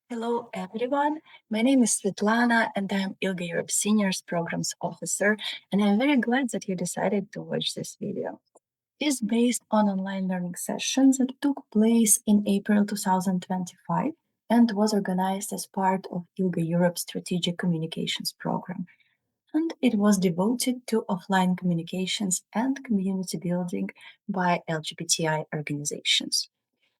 Hello, everyone. My name is Svetlana, and I'm ILGA-Europe Seniors Programs Officer, and I'm very glad that you decided to watch this video. It is based on online learning sessions that took place in April 2025 and was organized as part of ILGA-Europe Strategic Communications Program. And it was devoted to offline communications and community building by LGBTI organizations.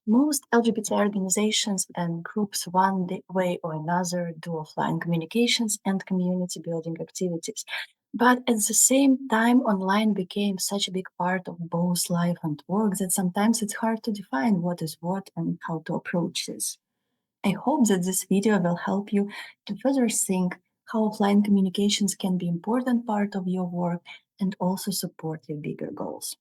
Most LGBT organizations and groups, one way or another, do offline communications and community building activities. But at the same time, online became such a big part of both life and work that sometimes it's hard to define what is what and how to approach this. I hope that this video will help you to further think how offline communications can be an important part of your work and also support your bigger goals.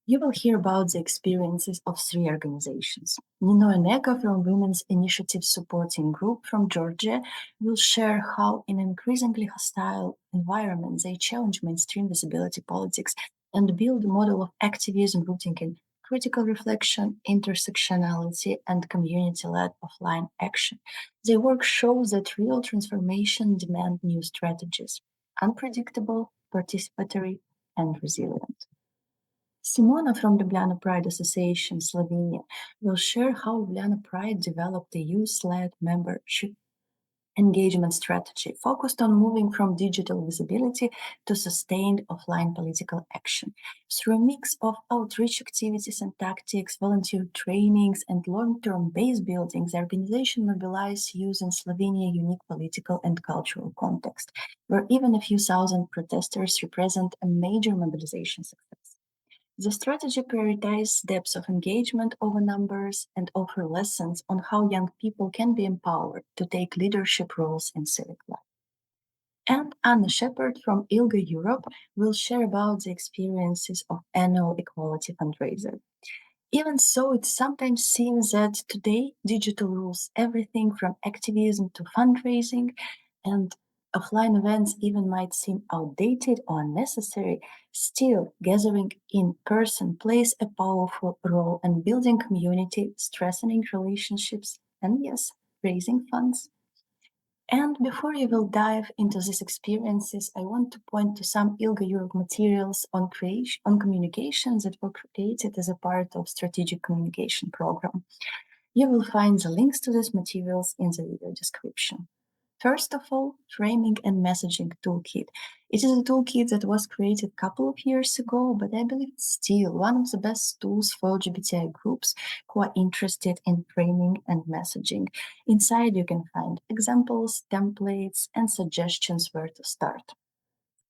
You will hear about the experiences of three organizations. Nino and Eka from Women's Initiative Supporting Group from Georgia will share how in an increasingly hostile environment they challenge mainstream visibility politics and build a model of activism rooting in critical reflection, intersectionality, and community-led offline action. Their work shows that real transformation demands new strategies, unpredictable, participatory, and resilient. Simona from Ljubljana Pride Association, Slovenia, will share how Ljubljana Pride developed a youth-led membership engagement strategy focused on moving from digital visibility to sustained offline political action. Through a mix of outreach activities and tactics, volunteer trainings, and long-term base building, the organization mobilized youth in Slovenia's unique political and cultural context, where even a few thousand protesters represent a major mobilization success. The strategy prioritizes depth of engagement over numbers and offers lessons on how young people can be empowered to take leadership roles in civic life. And Anna Shepherd from ILGA-Europe will share about the experiences of annual equality fundraiser. Even so, it sometimes seems that today digital rules everything from activism to fundraising, and offline events even might seem outdated or unnecessary. Still, gathering in person plays a powerful role in building community, strengthening relationships, and yes, raising funds. And before you will dive into these experiences, I want to point to some ILGA-Europe materials on communications that were created as a part of strategic communication program. You will find the links to these materials in the video description. First of all, Framing and Messaging Toolkit. It is a toolkit that was created a couple of years ago, but I believe it's still one of the best tools for LGBTI groups who are interested in framing and messaging. Inside, you can find examples, templates, and suggestions where to start.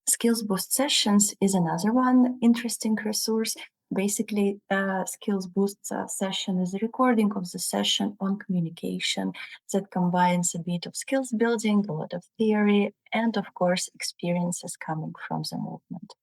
Skills Boost Sessions is another one interesting resource. Basically, Skills Boost session is a recording of the session on communication that combines a bit of skills building, a lot of theory, and of course, experiences coming from the movement.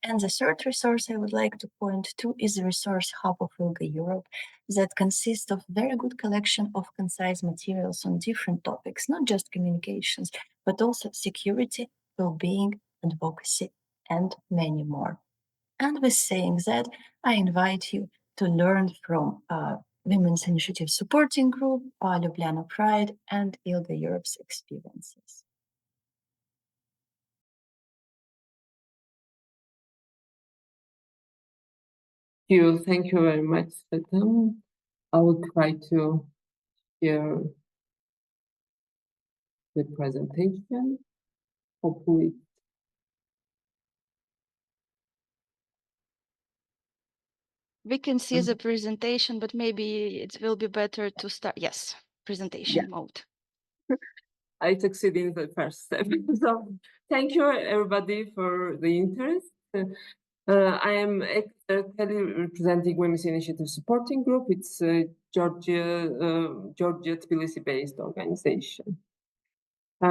And the third resource I would like to point to is the Resource Hub of ILGA-Europe that consists of very good collection of concise materials on different topics, not just communications, but also security, well-being, advocacy, and many more. And with saying that, I invite you to learn from Women's Initiative Supporting Group, Ljubljana Pride, and ILGA-Europe's experiences. Thank you very much, Svetlana. I will try to share the presentation. Hopefully. We can see the presentation, but maybe it will be better to start. Yes, presentation mode. I succeeded in the first step. So thank you everybody for the interest. I am actually representing Women's Initiative Supporting Group. It's a Georgia Tbilisi-based organization. We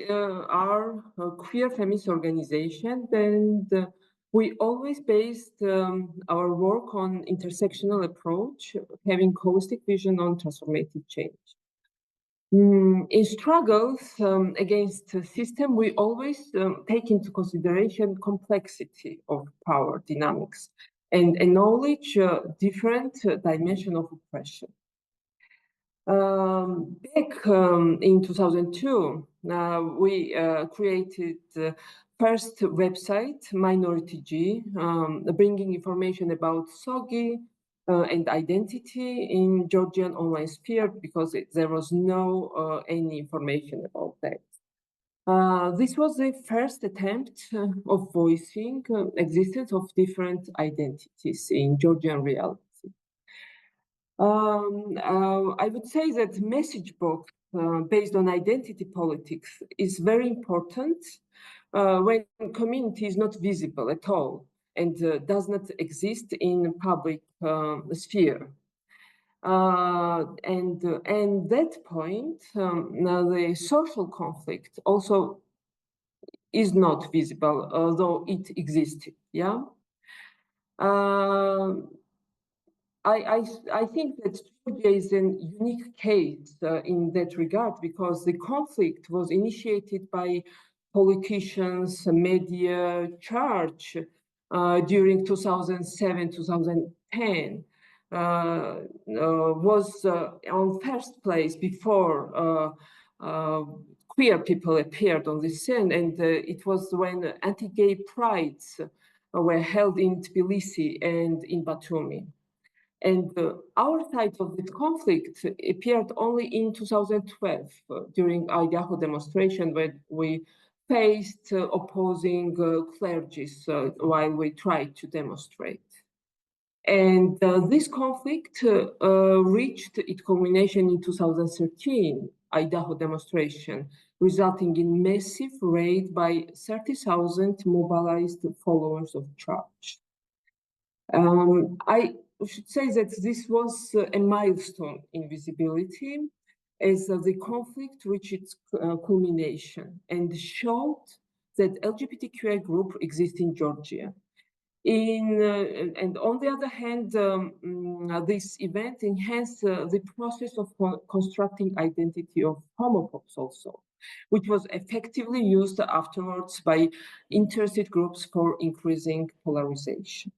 are a queer feminist organization, and we always based our work on intersectional approach, having holistic vision on transformative change. In struggles against the system, we always take into consideration complexity of power dynamics and acknowledge different dimension of oppression. Back in 2002, we created the first website, Minority G, bringing information about SOGI and identity in Georgian online sphere because there was no any information about that. This was the first attempt of voicing existence of different identities in Georgian reality. I would say that message box based on identity politics is very important when community is not visible at all and does not exist in public sphere. And that point, now the social conflict also is not visible, although it existed. Yeah. I think that Georgia is a unique case in that regard because the conflict was initiated by politicians, media, church during 2007-2010. Was on first place before queer people appeared on the scene, and it was when anti-gay prides were held in Tbilisi and in Batumi. And our side of this conflict appeared only in 2012 during Idaho demonstration when we faced opposing clergies while we tried to demonstrate. And this conflict reached its culmination in 2013, Idaho demonstration, resulting in massive raid by 30,000 mobilized followers of church. I should say that this was a milestone in visibility as the conflict reached its culmination and showed that LGBTQI group exists in Georgia. And on the other hand, this event enhanced the process of constructing identity of homophobes also, which was effectively used afterwards by interested groups for increasing polarization.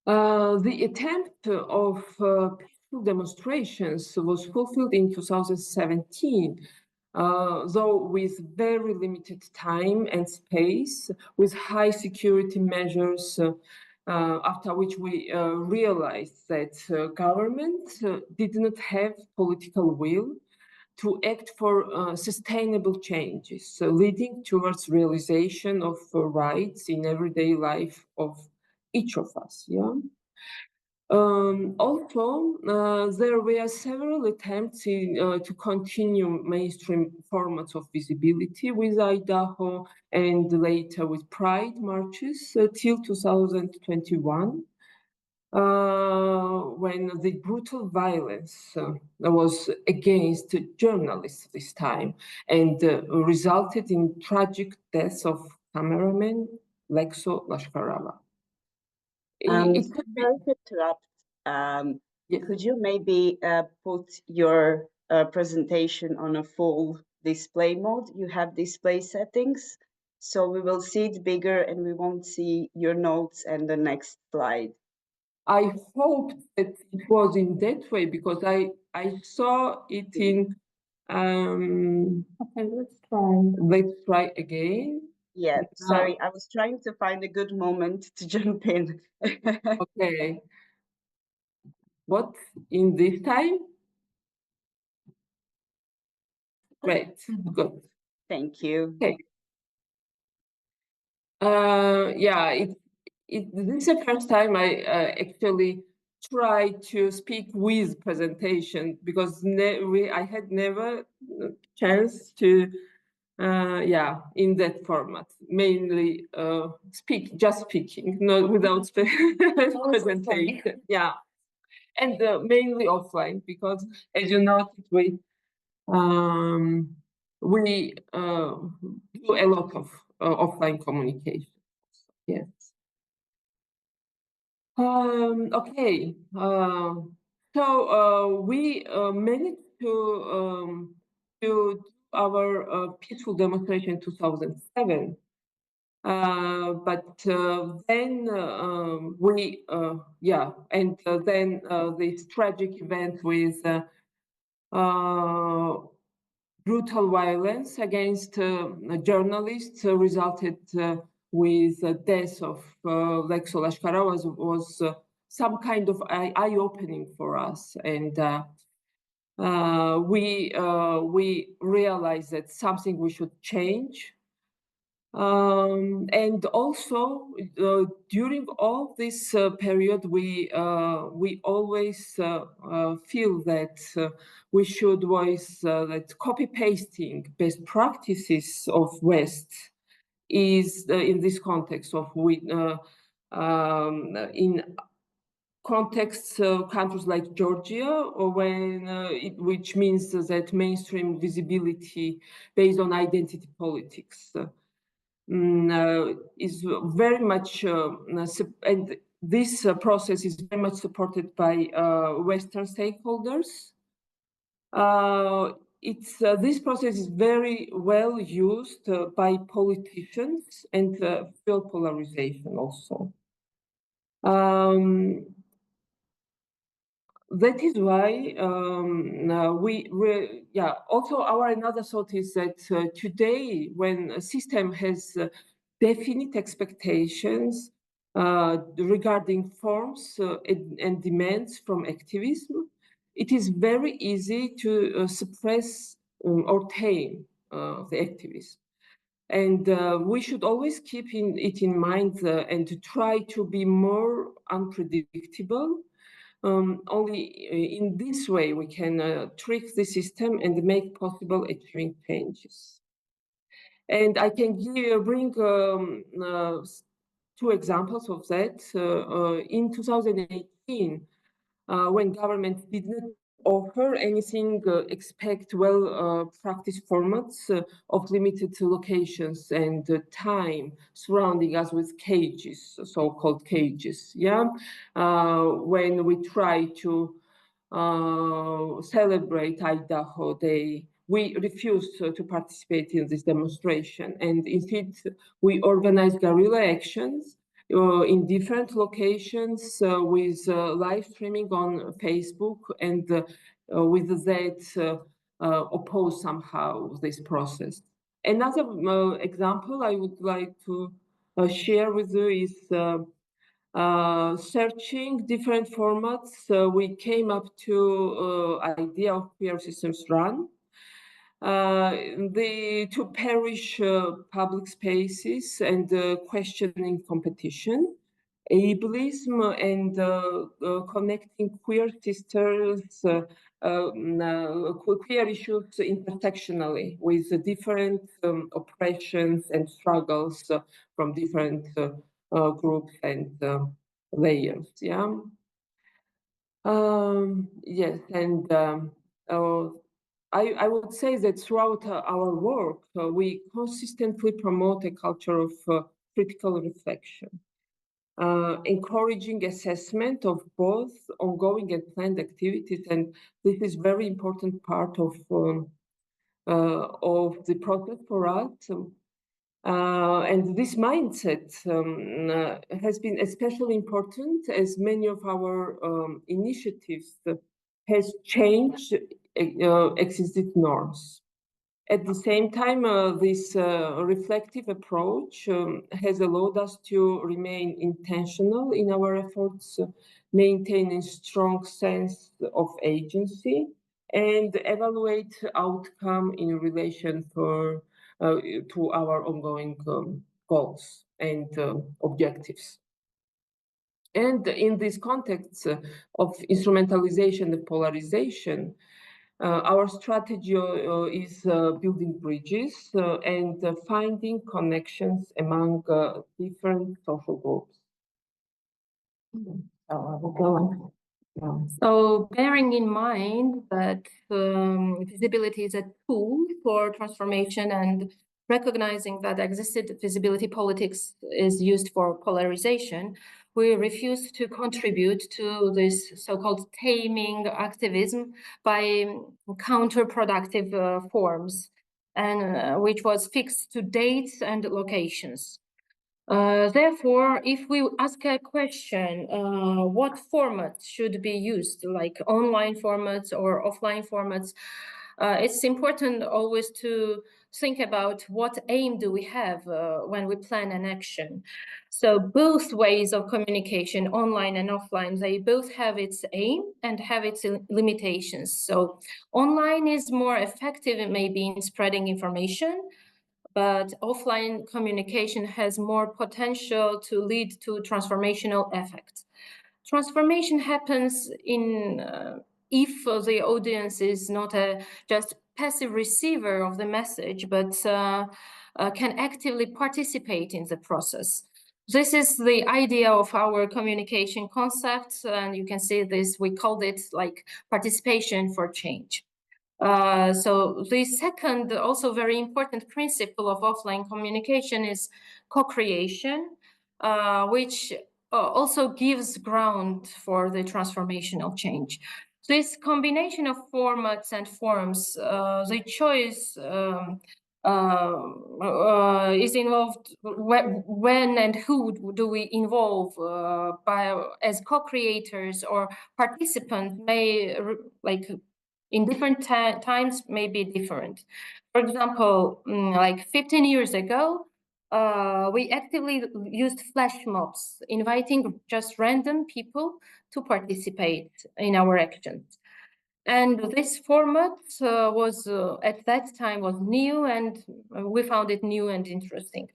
The attempt of peaceful demonstrations was fulfilled in 2017, though with very limited time and space, with high security measures, after which we realized that government did not have political will to act for sustainable changes, leading towards realization of rights in everyday life of each of us. Yeah. Also, there were several attempts to continue mainstream formats of visibility with Idaho and later with Pride marches till 2021. When the brutal violence was against journalists this time and resulted in tragic deaths of cameraman Lexo Lashkarava. Sorry to interrupt. Yes. Could you maybe put your presentation on a full display mode? You have display settings, so we will see it bigger and we won't see your notes and the next slide. I hoped that it was in that way because I saw it in. Okay, let's try. Let's try again. Yeah, sorry, I was trying to find a good moment to jump in. Okay. What in this time? Great, good. Thank you. Okay. Yeah, this is the first time I actually tried to speak with presentation because I had never chance to, yeah, in that format, mainly just speaking, not without presentation. Yeah, and mainly offline because, as you noted, we do a lot of offline communication. Yes. Okay. So we managed to do our peaceful demonstration in 2007. But then then this tragic event with brutal violence against journalists resulted with the death of Lexo Lashkara was some kind of eye-opening for us, and we realized that something we should change. And also during all this period, we always feel that we should voice that copy pasting best practices of West is in this context of in contexts countries like Georgia, or which means that mainstream visibility based on identity politics is very much, and this process is very much supported by Western stakeholders. This process is very well used by politicians and fuel polarization also. That is why also our another thought is that today, when a system has definite expectations regarding forms and demands from activism, it is very easy to suppress or tame the activism. And we should always keep it in mind and to try to be more unpredictable. Only in this way we can trick the system and make possible achieving changes. And I can bring two examples of that. In 2018, when government did not offer anything, expect well-practiced formats of limited locations and time surrounding us with cages, so-called cages, when we try to celebrate Idaho Day, we refused to participate in this demonstration, and instead we organized guerrilla actions in different locations with live streaming on Facebook, and with that oppose somehow this process. Another example I would like to share with you is searching different formats. We came up to idea of queer systems run. To perish public spaces and questioning competition, ableism, and connecting queer sisters, queer issues intersectionally with the different oppressions and struggles from different groups and layers. Yes, and I would say that throughout our work, we consistently promote a culture of critical reflection, encouraging assessment of both ongoing and planned activities, and this is very important part of the process for us. And this mindset has been especially important as many of our initiatives has changed existing norms. At the same time, this reflective approach has allowed us to remain intentional in our efforts, maintaining strong sense of agency, and evaluate outcome in relation to our ongoing goals and objectives. And in this context of instrumentalization and polarization, our strategy is building bridges and finding connections among different social groups. So I will go on. So bearing in mind that visibility is a tool for transformation, and recognizing that existed visibility politics is used for polarization, we refuse to contribute to this so-called taming activism by counterproductive forms, and which was fixed to dates and locations. Therefore, if we ask a question, what formats should be used, like online formats or offline formats, it's important always to think about what aim do we have when we plan an action. So both ways of communication, online and offline, they both have its aim and have its limitations. So online is more effective maybe in spreading information, but offline communication has more potential to lead to transformational effect. Transformation happens in if the audience is not a just passive receiver of the message, but can actively participate in the process. This is the idea of our communication concept, and you can see this, we called it like participation for change. So the second, also very important principle of offline communication is co-creation, which also gives ground for the transformational change. This combination of formats and forms, the choice is involved when and who do we involve as co-creators or participants may like in different times may be different. For example, like 15 years ago, we actively used flash mobs, inviting just random people to participate in our actions. And this format was at that time was new, and we found it new and interesting.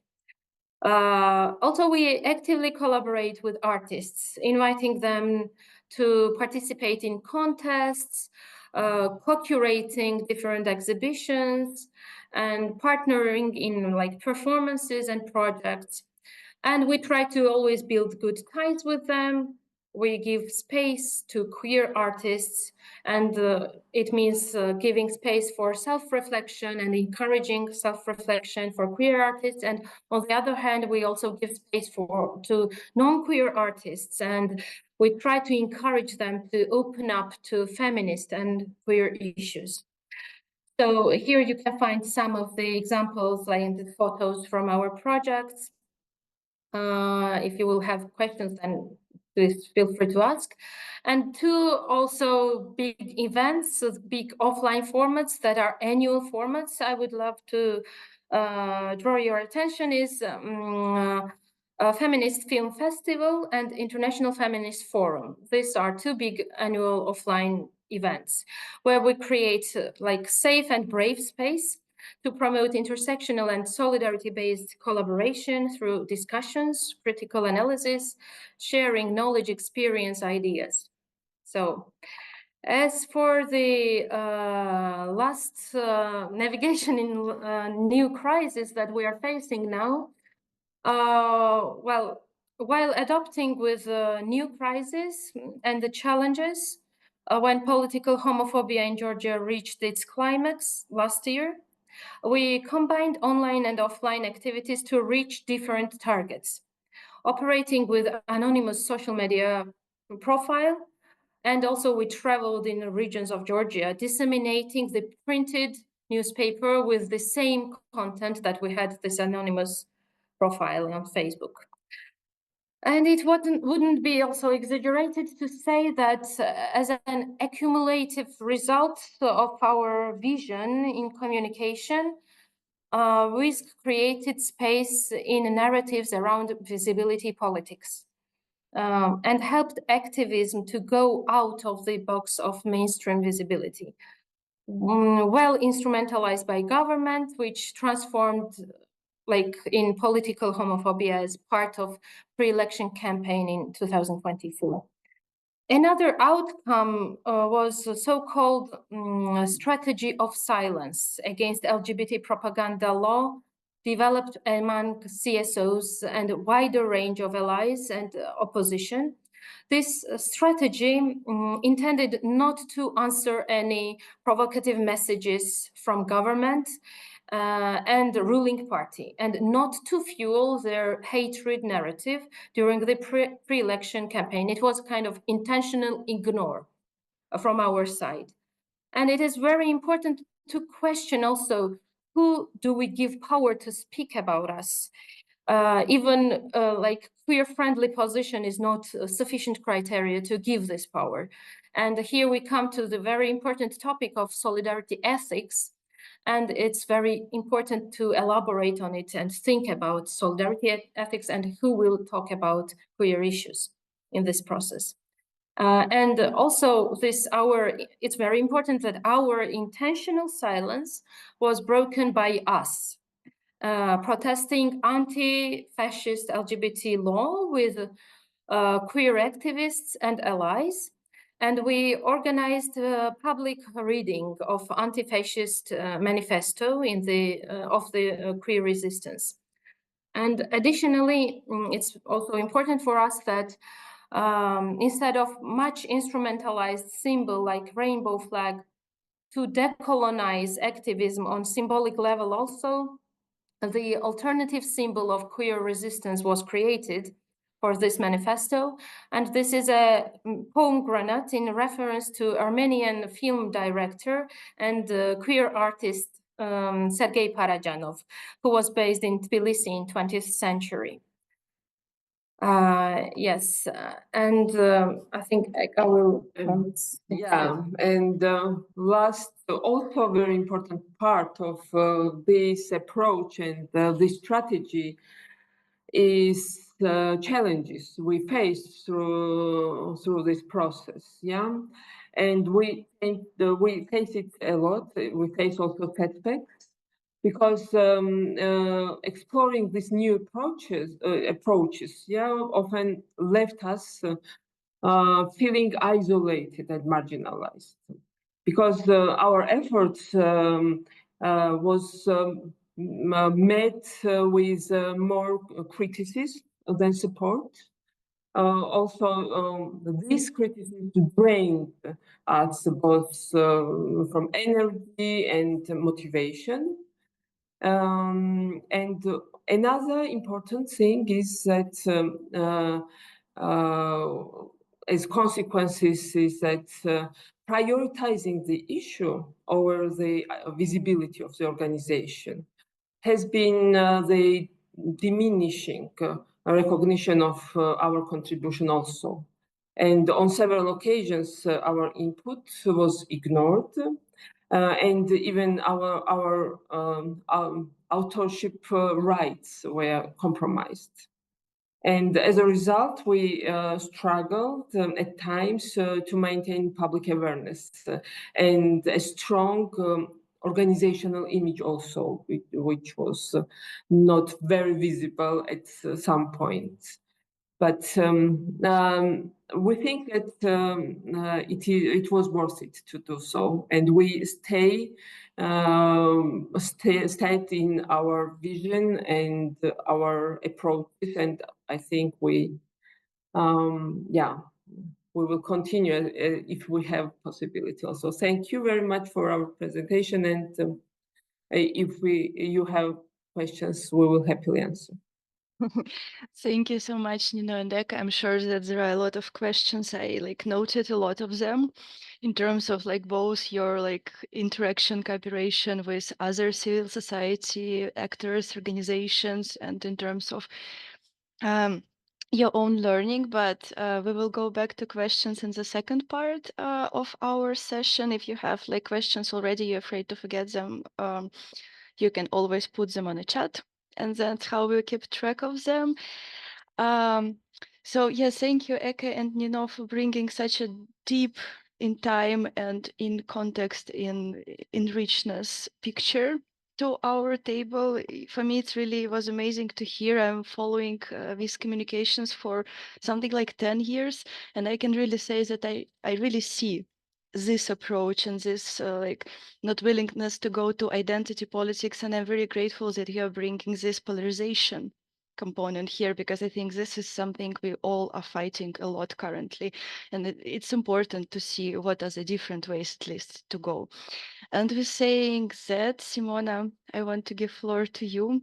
Also, we actively collaborate with artists, inviting them to participate in contests, co-curating different exhibitions, and partnering in like performances and projects. And we try to always build good ties with them. We give space to queer artists, and it means giving space for self-reflection and encouraging self-reflection for queer artists. And on the other hand, we also give space to non-queer artists, and we try to encourage them to open up to feminist and queer issues. So here you can find some of the examples, like the photos from our projects. If you will have questions, then please feel free to ask. And two also big events, so big offline formats that are annual formats I would love to draw your attention is a Feminist Film Festival and International Feminist Forum. These are two big annual offline events where we create like safe and brave space to promote intersectional and solidarity-based collaboration through discussions, critical analysis, sharing knowledge, experience, ideas. So, as for the last navigation in new crisis that we are facing now, well, while adopting with new crisis and the challenges, when political homophobia in Georgia reached its climax last year, we combined online and offline activities to reach different targets, operating with anonymous social media profile. And also we traveled in the regions of Georgia, disseminating the printed newspaper with the same content that we had this anonymous profile on Facebook. And it wouldn't be also exaggerated to say that as an accumulative result of our vision in communication, we created space in narratives around visibility politics and helped activism to go out of the box of mainstream visibility. Well instrumentalized by government, which transformed like in political homophobia as part of pre-election campaign in 2024. Another outcome was a so-called strategy of silence against LGBT propaganda law developed among CSOs and a wider range of allies and opposition. This strategy intended not to answer any provocative messages from government and the ruling party, and not to fuel their hatred narrative during the pre-election campaign. It was kind of intentional ignore from our side. And it is very important to question also, who do we give power to speak about us? Even like queer-friendly position is not a sufficient criteria to give this power. And here we come to the very important topic of solidarity ethics. And it's very important to elaborate on it and think about solidarity ethics and who will talk about queer issues in this process. And also it's very important that our intentional silence was broken by us, protesting anti-fascist LGBT law with queer activists and allies. And we organized a public reading of anti-fascist manifesto of the queer resistance. And additionally, it's also important for us that instead of much instrumentalized symbol like rainbow flag, to decolonize activism on symbolic level also, the alternative symbol of queer resistance was created for this manifesto. And this is a pomegranate in reference to Armenian film director and queer artist Sergei Parajanov, who was based in Tbilisi in 20th century. Yes, and I think I will. Yeah, and last, also very important part of this approach and this strategy is the challenges we face through this process. Yeah, and we face it a lot. We face also setbacks, because exploring these new approaches, yeah, often left us feeling isolated and marginalized, because our efforts was met with more criticism than support. Also, this criticism drained us both from energy and motivation. And another important thing is that as consequences is that prioritizing the issue over the visibility of the organization has been the diminishing recognition of our contribution also. And on several occasions, our input was ignored, and even our authorship rights were compromised. And as a result, we struggled at times to maintain public awareness and a strong organizational image also, which was not very visible at some point. But we think that it was worth it to do so, and we stayed in our vision and our approaches, and I think we will continue if we have possibility also. Thank you very much for our presentation, and if you have questions, we will happily answer. Thank you so much, Nino and Eka. I'm sure that there are a lot of questions. I noted a lot of them in terms of both your interaction, cooperation with other civil society actors, organizations, and in terms of your own learning. But we will go back to questions in the second part of our session. If you have questions already, you're afraid to forget them, you can always put them on a chat, and that's how we'll keep track of them. So yes, thank you, Eka and Nino, for bringing such a deep in time and in context, in richness picture to our table. For me, it really was amazing to hear. I'm following these communications for something like 10 years, and I can really say that I really see this approach and this not willingness to go to identity politics. And I'm very grateful that you are bringing this polarization component here, because I think this is something we all are fighting a lot currently, and it's important to see what are the different ways at least to go. And with saying that, Simona, I want to give floor to you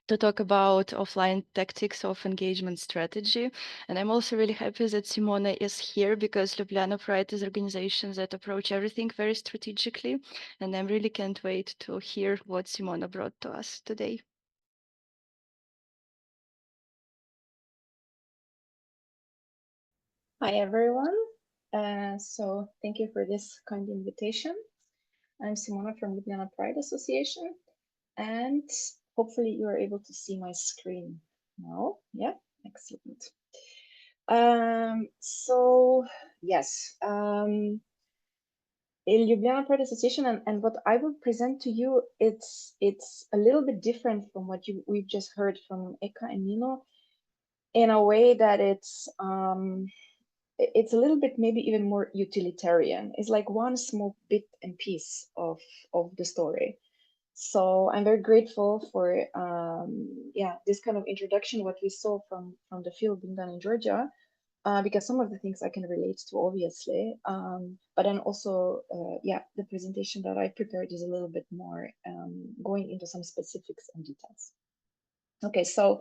to talk about offline tactics of engagement strategy. And I'm also really happy that Simona is here, because Ljubljana Pride is an organization that approach everything very strategically. And I really can't wait to hear what Simona brought to us today. Hi, everyone. So thank you for this kind invitation. I'm Simona from Ljubljana Pride Association, and hopefully you are able to see my screen now. Yeah, excellent. So yes, in Ljubljana Pride Association, and what I will present to you, it's a little bit different from what we've just heard from Eka and Nino, in a way that it's a little bit maybe even more utilitarian. It's like one small bit and piece of the story. So I'm very grateful for this kind of introduction, what we saw from the field being done in Georgia, because some of the things I can relate to, obviously, but then also the presentation that I prepared is a little bit more going into some specifics and details. Okay, so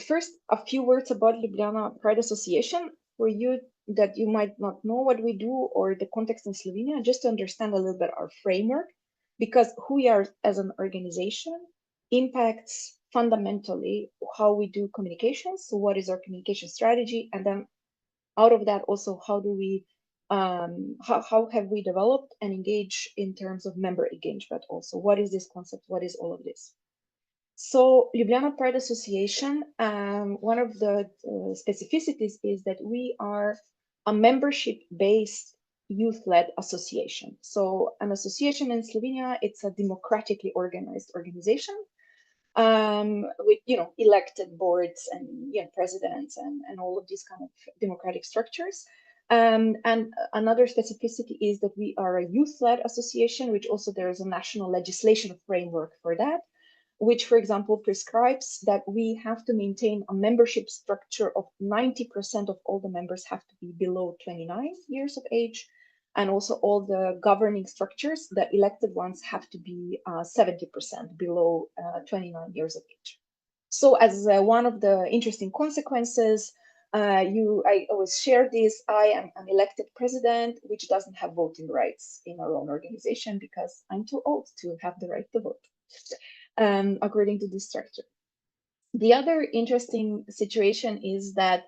first, a few words about Ljubljana Pride Association for you that you might not know what we do or the context in Slovenia, just to understand a little bit our framework, because who we are as an organization impacts fundamentally how we do communications. So what is our communication strategy? And then out of that also, how do we, how have we developed and engaged in terms of member engagement also? What is this concept? What is all of this? So Ljubljana Pride Association, one of the specificities is that we are a membership-based youth-led association. So an association in Slovenia, it's a democratically organized organization with elected boards and presidents and all of these kind of democratic structures. And another specificity is that we are a youth-led association, which also there is a national legislation framework for that, which, for example, prescribes that we have to maintain a membership structure of 90% of all the members have to be below 29 years of age. And also all the governing structures, the elected ones have to be 70% below 29 years of age. So as one of the interesting consequences, I always share this, I am an elected president, which doesn't have voting rights in our own organization because I'm too old to have the right to vote. According to this structure. The other interesting situation is that,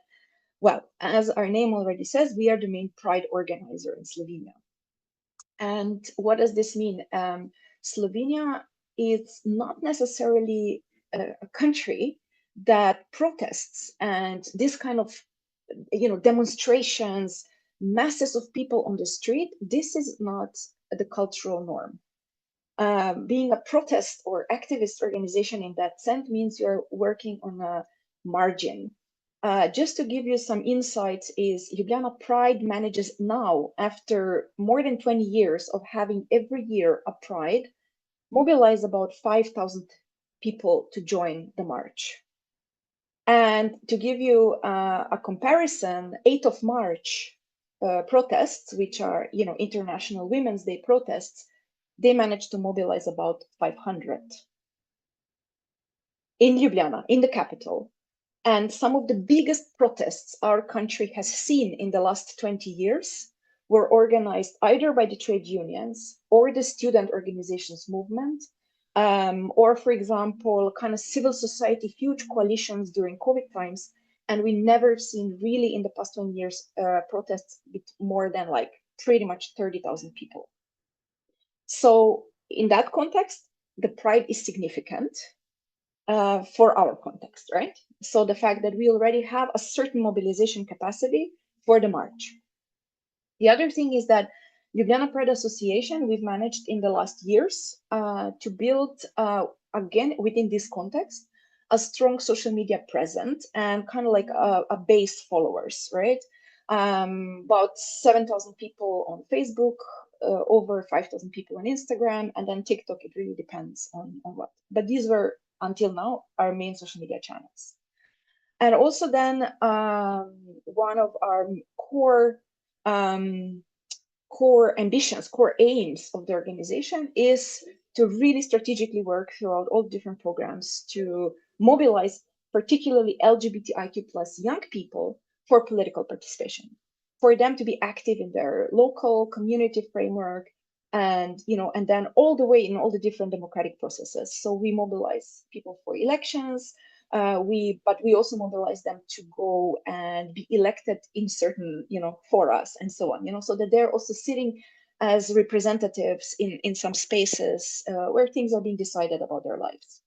well, as our name already says, we are the main pride organizer in Slovenia. And what does this mean? Slovenia is not necessarily a country that protests and this kind of, demonstrations, masses of people on the street. This is not the cultural norm. Being a protest or activist organization in that sense means you're working on a margin. Just to give you some insights is Ljubljana Pride manages now, after more than 20 years of having every year a Pride, mobilize about 5,000 people to join the march. And to give you a comparison, 8th of March protests, which are, International Women's Day protests, they managed to mobilize about 500 in Ljubljana, in the capital. And some of the biggest protests our country has seen in the last 20 years were organized either by the trade unions or the student organizations movement, or, for example, kind of civil society, huge coalitions during COVID times. And we never seen really in the past 20 years protests with more than like pretty much 30,000 people. So in that context, the Pride is significant for our context, right? So the fact that we already have a certain mobilization capacity for the march. The other thing is that Ljubljana Pride Association, we've managed in the last years to build, again, within this context, a strong social media presence and kind of like a base followers, right? About 7,000 people on Facebook, over 5,000 people on Instagram, and then TikTok, it really depends on what. But these were, until now, our main social media channels. And also then one of our core ambitions, core aims of the organization is to really strategically work throughout all different programs to mobilize particularly LGBTIQ+ young people for political participation, for them to be active in their local community framework, and and then all the way in all the different democratic processes. So we mobilize people for elections, but we also mobilize them to go and be elected in certain, for us and so on, so that they're also sitting as representatives in some spaces where things are being decided about their lives.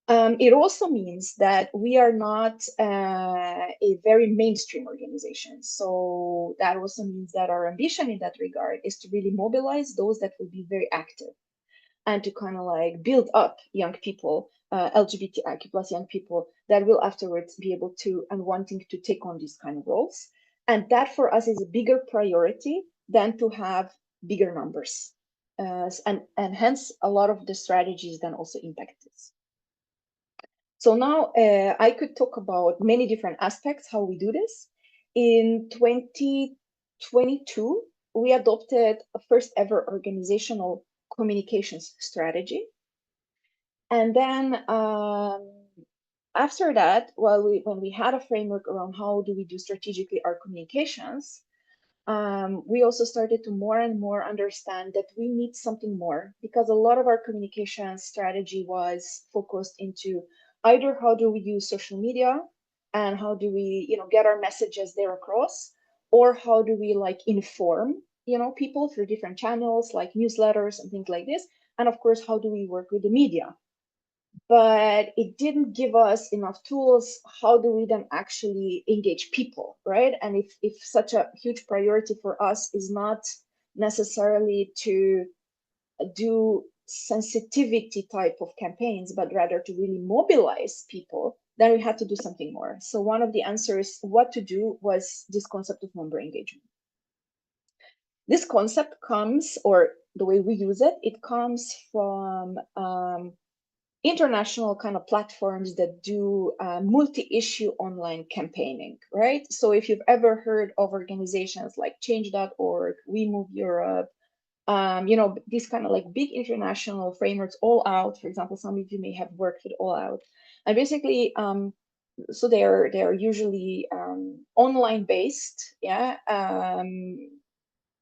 It also means that we are not a very mainstream organization. So that also means that our ambition in that regard is to really mobilize those that will be very active and to kind of like build up young people, LGBTIQ plus young people that will afterwards be able to and wanting to take on these kind of roles. And that for us is a bigger priority than to have bigger numbers. And hence a lot of the strategies then also impact this. So now I could talk about many different aspects how we do this. In 2022, we adopted a first ever organizational communications strategy. And then after that, when we had a framework around how do we do strategically our communications, we also started to more and more understand that we need something more, because a lot of our communication strategy was focused into either how do we use social media and how do we get our messages there across, or how do we like inform people through different channels like newsletters and things like this, and of course how do we work with the media. But it didn't give us enough tools. How do we then actually engage people, right? And if such a huge priority for us is not necessarily to do sensitivity type of campaigns, but rather to really mobilize people, then we had to do something more. So one of the answers what to do was this concept of member engagement. This concept comes, or the way we use it, it comes from international kind of platforms that do multi-issue online campaigning, right? So if you've ever heard of organizations like change.org, We Move Europe, these kind of like big international frameworks, All Out, for example, some of you may have worked with All Out. And basically, so they're usually online based,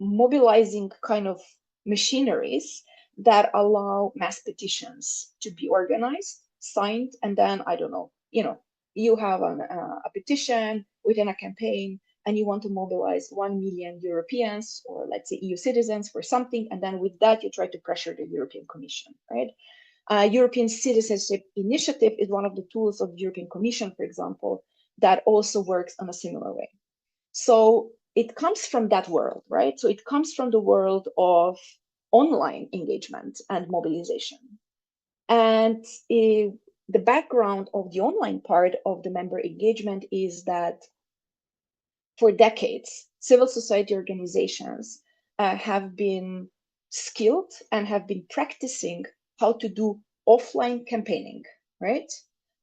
mobilizing kind of machineries that allow mass petitions to be organized, signed, and then I don't know, you have a petition within a campaign and you want to mobilize 1 million Europeans or let's say EU citizens for something, and then with that you try to pressure the European Commission, right? European Citizenship Initiative is one of the tools of the European Commission, for example, that also works in a similar way. So it comes from that world, right? So it comes from the world of online engagement and mobilization. And the background of the online part of the member engagement is that for decades, civil society organizations have been skilled and have been practicing how to do offline campaigning, right?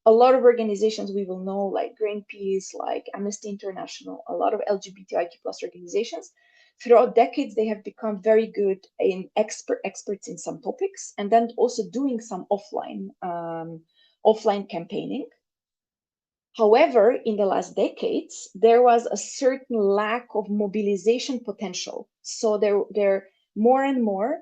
A lot of organizations we will know, like Greenpeace, like Amnesty International, a lot of LGBTIQ plus organizations, throughout decades, they have become very good in experts in some topics, and then also doing some offline campaigning. However, in the last decades, there was a certain lack of mobilization potential. So there more and more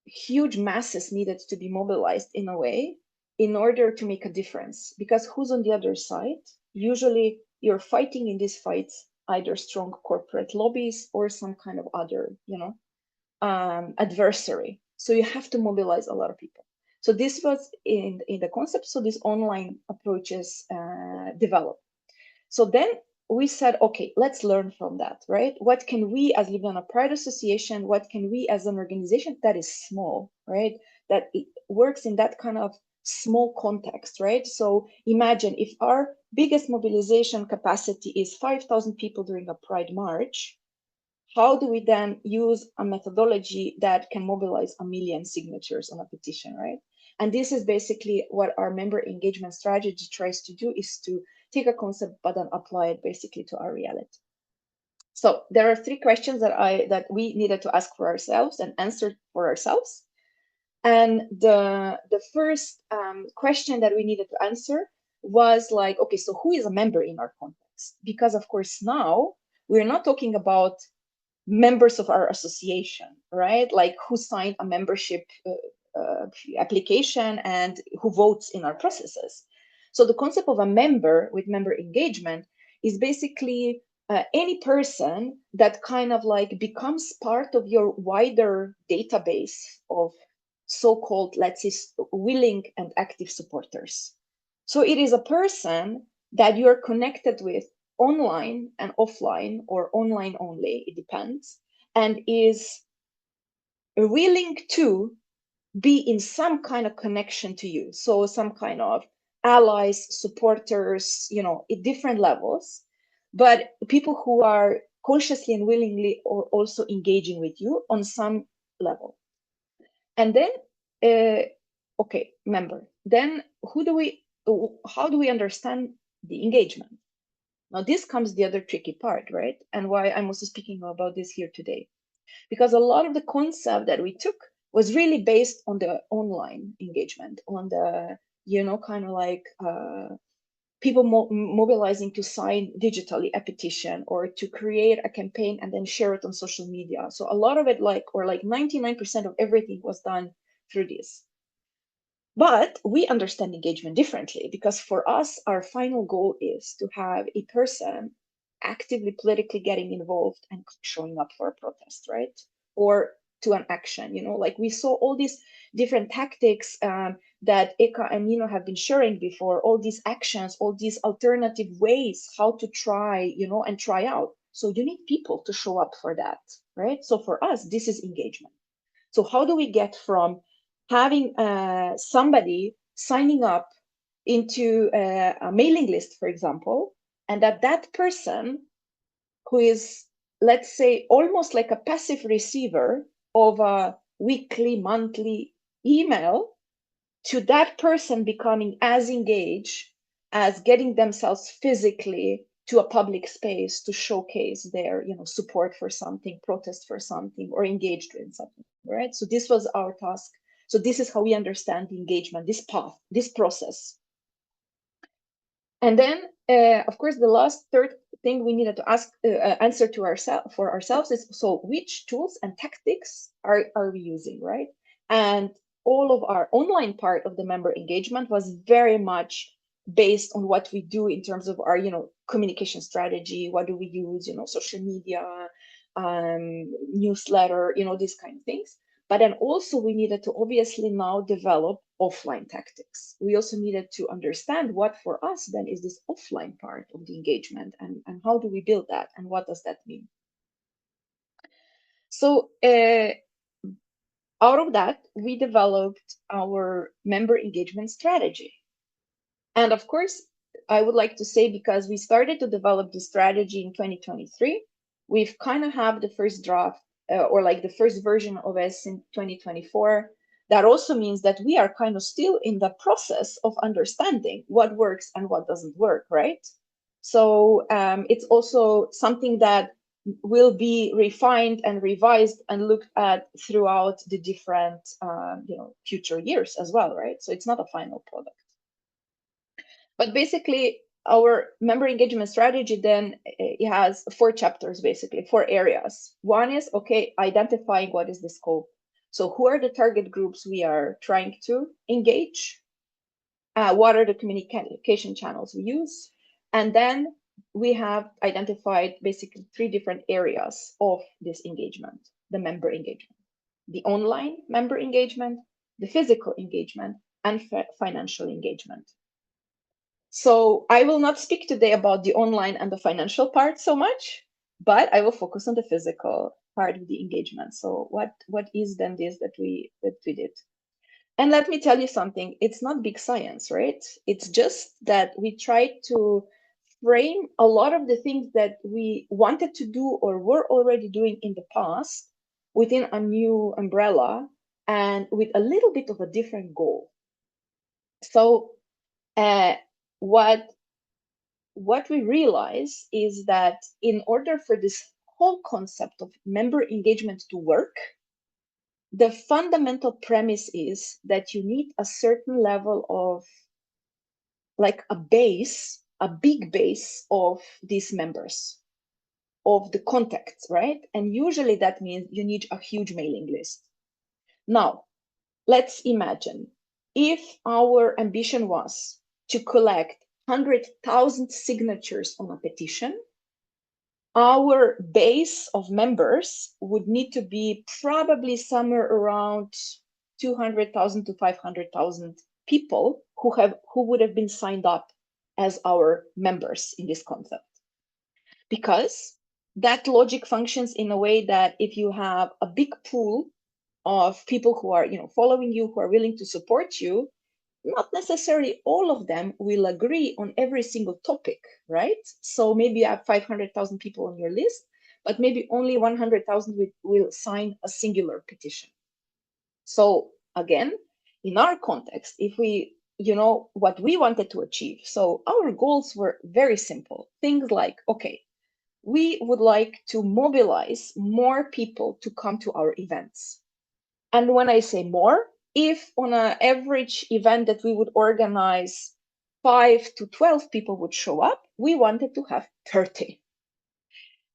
huge masses needed to be mobilized in a way in order to make a difference. Because who's on the other side? Usually you're fighting in these fights either strong corporate lobbies or some kind of other, adversary. So you have to mobilize a lot of people. So this was in the concept. So these online approaches developed. So then we said, okay, let's learn from that, right? What can we as Ljubljana Pride Association, what can we as an organization that is small, right? That it works in that kind of small context, right? So imagine if our biggest mobilization capacity is 5,000 people during a Pride March, how do we then use a methodology that can mobilize 1 million signatures on a petition, right? And this is basically what our member engagement strategy tries to do, is to take a concept but then apply it basically to our reality. So there are 3 questions that we needed to ask for ourselves and answer for ourselves. And the first question that we needed to answer was like, okay, so who is a member in our context? Because of course now we're not talking about members of our association, right? Like who signed a membership application and who votes in our processes. So the concept of a member with member engagement is basically any person that kind of like becomes part of your wider database of so-called, let's say, willing and active supporters. So it is a person that you're connected with online and offline, or online only, it depends, and is willing to be in some kind of connection to you. So some kind of allies, supporters, at different levels, but people who are consciously and willingly also engaging with you on some level. And then, okay, member. Then how do we understand the engagement? Now this comes the other tricky part, right? And why I'm also speaking about this here today. Because a lot of the concept that we took was really based on the online engagement, on the, kind of like people mobilizing to sign digitally a petition or to create a campaign and then share it on social media. So a lot of it, like 99% of everything was done through this. But we understand engagement differently, because for us, our final goal is to have a person actively politically getting involved and showing up for a protest, right? Or to an action, like we saw all these different tactics that Eka and Nino have been sharing before, all these actions, all these alternative ways how to try, and try out. So you need people to show up for that, right? So for us, this is engagement. So how do we get from having somebody signing up into a mailing list, for example, and that person who is, let's say, almost like a passive receiver of a weekly, monthly email, to that person becoming as engaged as getting themselves physically to a public space to showcase their support for something, protest for something, or engaged in something, right? So this was our task. So this is how we understand the engagement, this path, this process. And then of course the third thing we needed to answer to ourselves is, so which tools and tactics are we using, right? And all of our online part of the member engagement was very much based on what we do in terms of our communication strategy. What do we use, social media, newsletter, these kind of things. But then also we needed to obviously now develop offline tactics. We also needed to understand what for us then is this offline part of the engagement, and how do we build that, and what does that mean? So out of that, we developed our member engagement strategy. And of course, I would like to say, because we started to develop the strategy in 2023, we've kind of have the first draft or like the first version of us in 2024. That also means that we are kind of still in the process of understanding what works and what doesn't work, right? So it's also something that will be refined and revised and looked at throughout the different future years as well, right? So it's not a final product. But basically, our member engagement strategy then it has 4 chapters, basically 4 areas. One is, okay, identifying what is the scope. So who are the target groups we are trying to engage? What are the communication channels we use? And then we have identified basically 3 different areas of this engagement, the member engagement: the online member engagement, the physical engagement, and financial engagement. So I will not speak today about the online and the financial part so much, but I will focus on the physical part of the engagement. So what is then this that we did? And let me tell you something, it's not big science, right? It's just that we tried to frame a lot of the things that we wanted to do or were already doing in the past within a new umbrella and with a little bit of a different goal. So what we realize is that in order for this whole concept of member engagement to work, the fundamental premise is that you need a certain level of, like, a base, a big base of these members, of the contacts, right? And usually that means you need a huge mailing list. Now, let's imagine if our ambition was to collect 100,000 signatures on a petition, our base of members would need to be probably somewhere around 200,000 to 500,000 people who would have been signed up as our members in this concept. Because that logic functions in a way that if you have a big pool of people who are, following you, who are willing to support you, not necessarily all of them will agree on every single topic, right? So maybe you have 500,000 people on your list, but maybe only 100,000 will sign a singular petition. So again, in our context, if we, what we wanted to achieve, so our goals were very simple. Things like, okay, we would like to mobilize more people to come to our events. And when I say more, if on an average event that we would organize 5 to 12 people would show up, we wanted to have 30.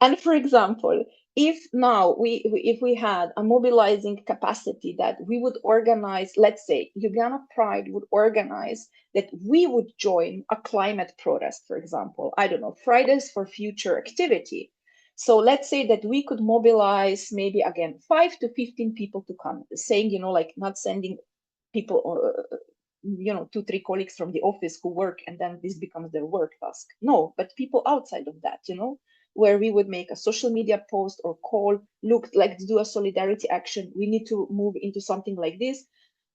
And for example, if now if we had a mobilizing capacity that we would organize, let's say Ljubljana Pride would organize that we would join a climate protest, for example, I don't know, Fridays for Future activity. So let's say that we could mobilize maybe again 5 to 15 people to come, saying, like not sending people, 2-3 colleagues from the office who work and then this becomes their work task. No, but people outside of that, where we would make a social media post or call, look, let's do a solidarity action. We need to move into something like this.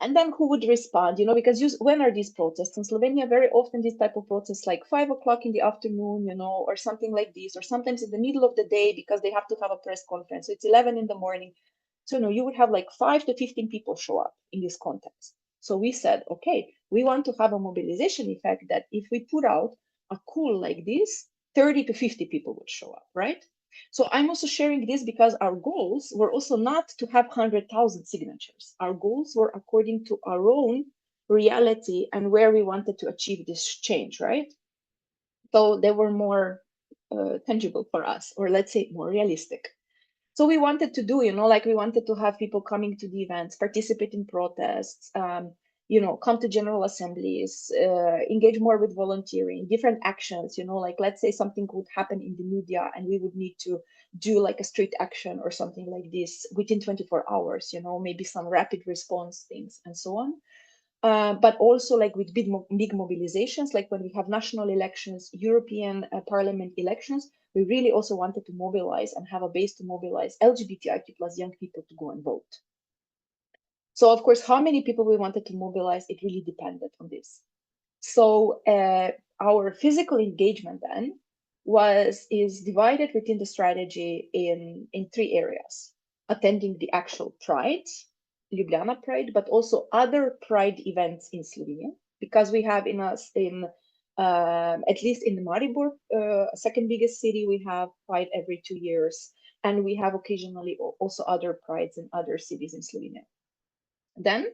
And then who would respond, because when are these protests? In Slovenia, very often these type of protests, like 5 o'clock in the afternoon, or something like this, or sometimes in the middle of the day because they have to have a press conference. So it's 11 in the morning. So no, you would have like 5 to 15 people show up in this context. So we said, okay, we want to have a mobilization effect that if we put out a call like this, 30 to 50 people would show up, right? So I'm also sharing this because our goals were also not to have 100,000 signatures. Our goals were according to our own reality and where we wanted to achieve this change, right? So they were more tangible for us, or let's say more realistic. So we wanted to do, like we wanted to have people coming to the events, participate in protests, come to general assemblies, engage more with volunteering, different actions, like let's say something would happen in the media and we would need to do like a street action or something like this within 24 hours, maybe some rapid response things and so on. But also like with big mobilizations, like when we have national elections, European Parliament elections, we really also wanted to mobilize and have a base to mobilize LGBTIQ plus young people to go and vote. So of course, how many people we wanted to mobilize, it really depended on this. So our physical engagement then is divided within the strategy in 3 areas: attending the actual Pride, Ljubljana Pride, but also other Pride events in Slovenia, because we have at least in Maribor, second biggest city, we have Pride every 2 years, and we have occasionally also other Prides in other cities in Slovenia. Then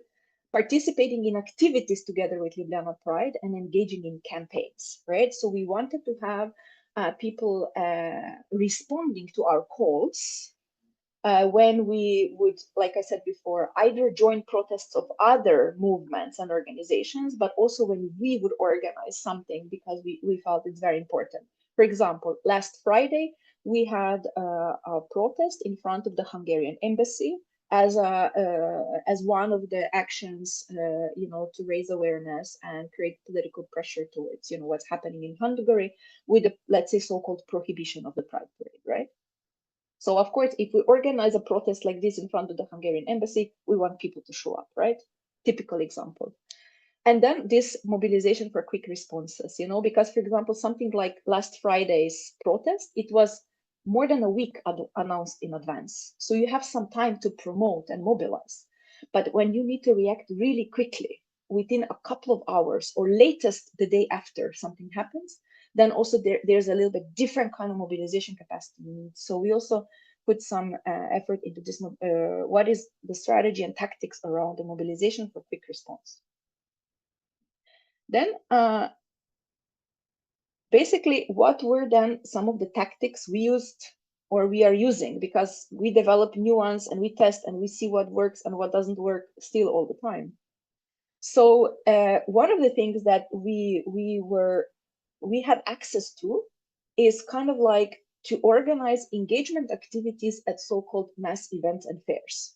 participating in activities together with Ljubljana Pride and engaging in campaigns, right? So we wanted to have people responding to our calls when we would, like I said before, either join protests of other movements and organizations, but also when we would organize something because we felt it's very important. For example, last Friday, we had a protest in front of the Hungarian embassy as one of the actions, to raise awareness and create political pressure towards, what's happening in Hungary with the, let's say, so-called prohibition of the Pride Parade, right? So of course, if we organize a protest like this in front of the Hungarian embassy, we want people to show up, right? Typical example. And then this mobilization for quick responses, because for example, something like last Friday's protest, it was more than a week announced in advance. So you have some time to promote and mobilize. But when you need to react really quickly within a couple of hours or latest the day after something happens, then also there's a little bit different kind of mobilization capacity. So we also put some effort into this, what is the strategy and tactics around the mobilization for quick response. Then basically what were then some of the tactics we used or we are using, because we develop new ones and we test and we see what works and what doesn't work still all the time. So one of the things that we had access to is kind of like to organize engagement activities at so-called mass events and fairs.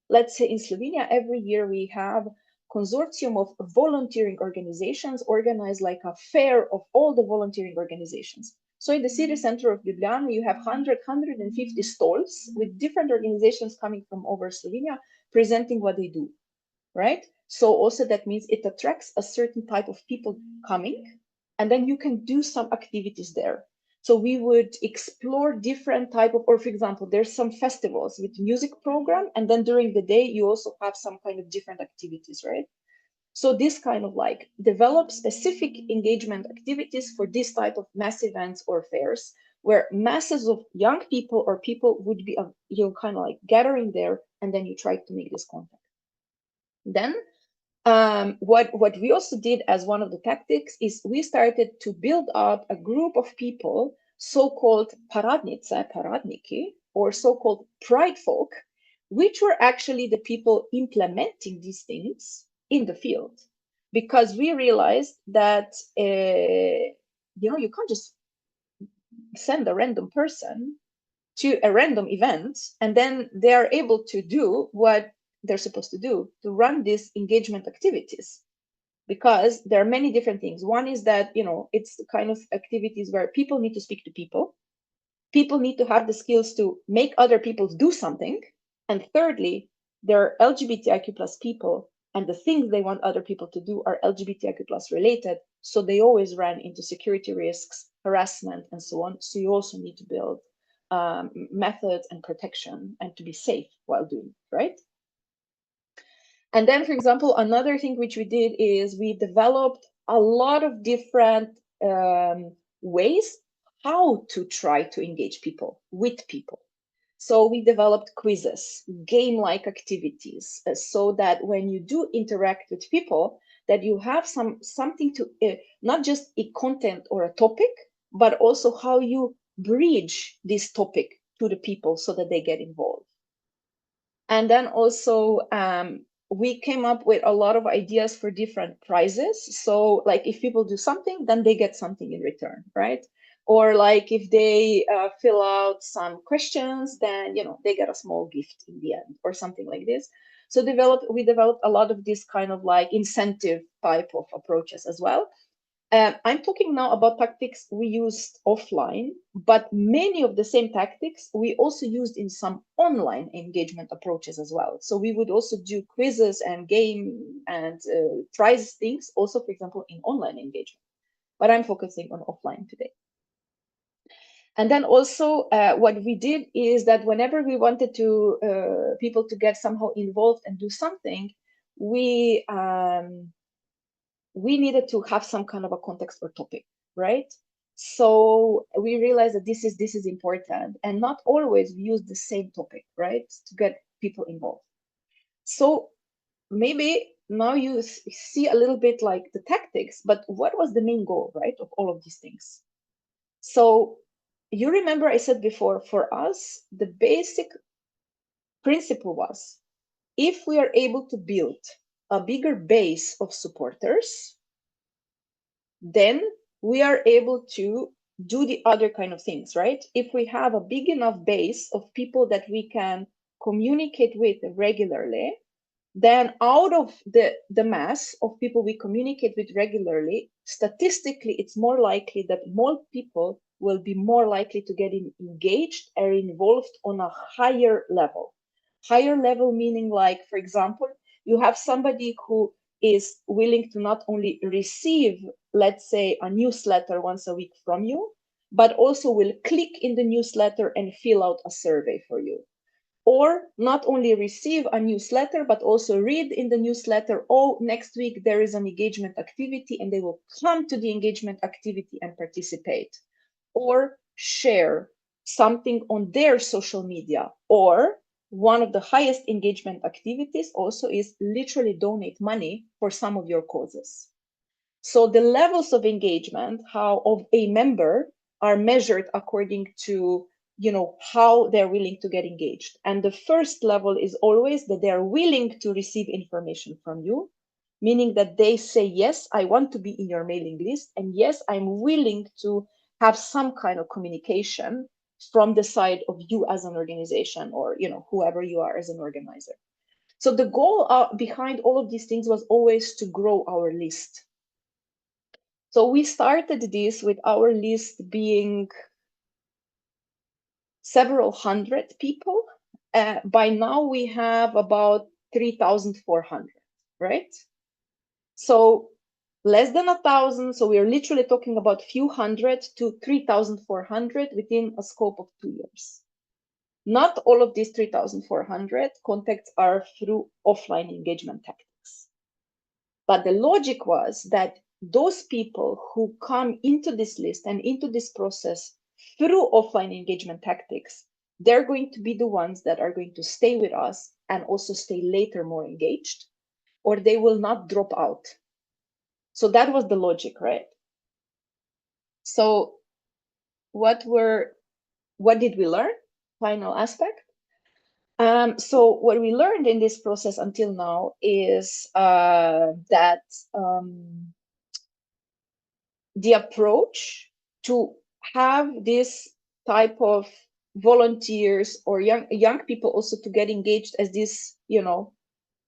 Let's say in Slovenia, every year we have consortium of volunteering organizations organize like a fair of all the volunteering organizations. So in the city center of Ljubljana, you have 150 stalls with different organizations coming from over Slovenia presenting what they do, right? So also that means it attracts a certain type of people coming, and then you can do some activities there. So we would explore different type of, or for example, there's some festivals with music program, and then during the day you also have some kind of different activities, right? So this kind of like develop specific engagement activities for this type of mass events or fairs, where masses of young people or people would be, kind of like gathering there, and then you try to make this contact. Then what we also did as one of the tactics is we started to build up a group of people, so-called paradniki, or so-called pride folk, which were actually the people implementing these things in the field. Because we realized that, you can't just send a random person to a random event and then they are able to do what they're supposed to do, to run these engagement activities, because there are many different things. One is that, it's kind of activities where people need to speak to people need to have the skills to make other people do something, and thirdly, they're LGBTIQ plus people, and the things they want other people to do are LGBTIQ plus related, so they always run into security risks, harassment, and so on. So you also need to build methods and protection and to be safe while doing it, right? And then, for example, another thing which we did is we developed a lot of different ways how to try to engage people with people. So we developed quizzes, game-like activities, so that when you do interact with people, that you have something to, not just a content or a topic, but also how you bridge this topic to the people so that they get involved. And then also we came up with a lot of ideas for different prizes. So like if people do something, then they get something in return, right? Or like if they fill out some questions, then they get a small gift in the end or something like this. So we developed a lot of this kind of like incentive type of approaches as well. I'm talking now about tactics we used offline, but many of the same tactics we also used in some online engagement approaches as well. So we would also do quizzes and game and prize things also, for example, in online engagement. But I'm focusing on offline today. And then also what we did is that whenever we wanted to people to get somehow involved and do something, we needed to have some kind of a context or topic, right? So we realized that this is important, and not always we use the same topic, right, to get people involved. So maybe now you see a little bit like the tactics, but what was the main goal, right, of all of these things? So you remember I said before, for us, the basic principle was, if we are able to build a bigger base of supporters, then we are able to do the other kind of things, right? If we have a big enough base of people that we can communicate with regularly, then out of the mass of people we communicate with regularly, statistically, it's more likely that more people will be more likely to get engaged or involved on a higher level. Higher level meaning, like, for example, you have somebody who is willing to not only receive, let's say, a newsletter once a week from you, but also will click in the newsletter and fill out a survey for you. Or not only receive a newsletter, but also read in the newsletter, oh, next week there is an engagement activity, and they will come to the engagement activity and participate. Or share something on their social media. Or one of the highest engagement activities also is literally donate money for some of your causes. So the levels of engagement, how of a member, are measured according to how they're willing to get engaged. And the first level is always that they're willing to receive information from you, meaning that they say, yes, I want to be in your mailing list, and yes, I'm willing to have some kind of communication from the side of you as an organization, or whoever you are as an organizer. So the goal behind all of these things was always to grow our list. So we started this with our list being several hundred people. By now we have about 3,400, right? So less than 1,000. So we are literally talking about few hundred to 3,400 within a scope of 2 years. Not all of these 3,400 contacts are through offline engagement tactics. But the logic was that those people who come into this list and into this process through offline engagement tactics, they're going to be the ones that are going to stay with us and also stay later more engaged, or they will not drop out. So that was the logic, right? So what did we learn? Final aspect. So what we learned in this process until now is that the approach to have this type of volunteers or young people also to get engaged as these,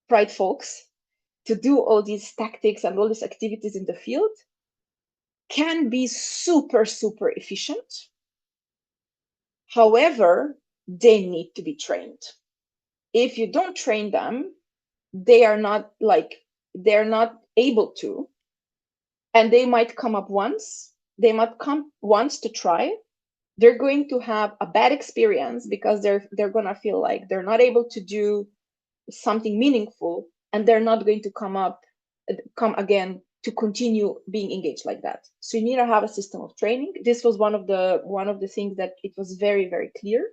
pride folks, to do all these tactics and all these activities in the field can be super, super efficient. However, they need to be trained. If you don't train them, they're not able to, and they might come up once. They might come once to try. They're going to have a bad experience because they're gonna feel like they're not able to do something meaningful, and they're not going to come again to continue being engaged like that. So you need to have a system of training. This was one of the things that it was very, very clear.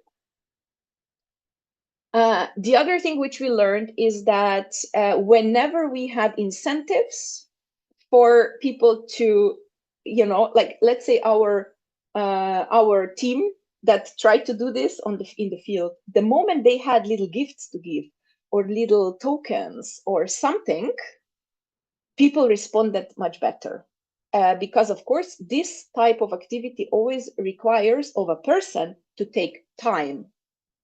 The other thing which we learned is that whenever we had incentives for people to, let's say our team that tried to do this in the field, the moment they had little gifts to give or little tokens or something, people responded much better. Because of course, this type of activity always requires of a person to take time,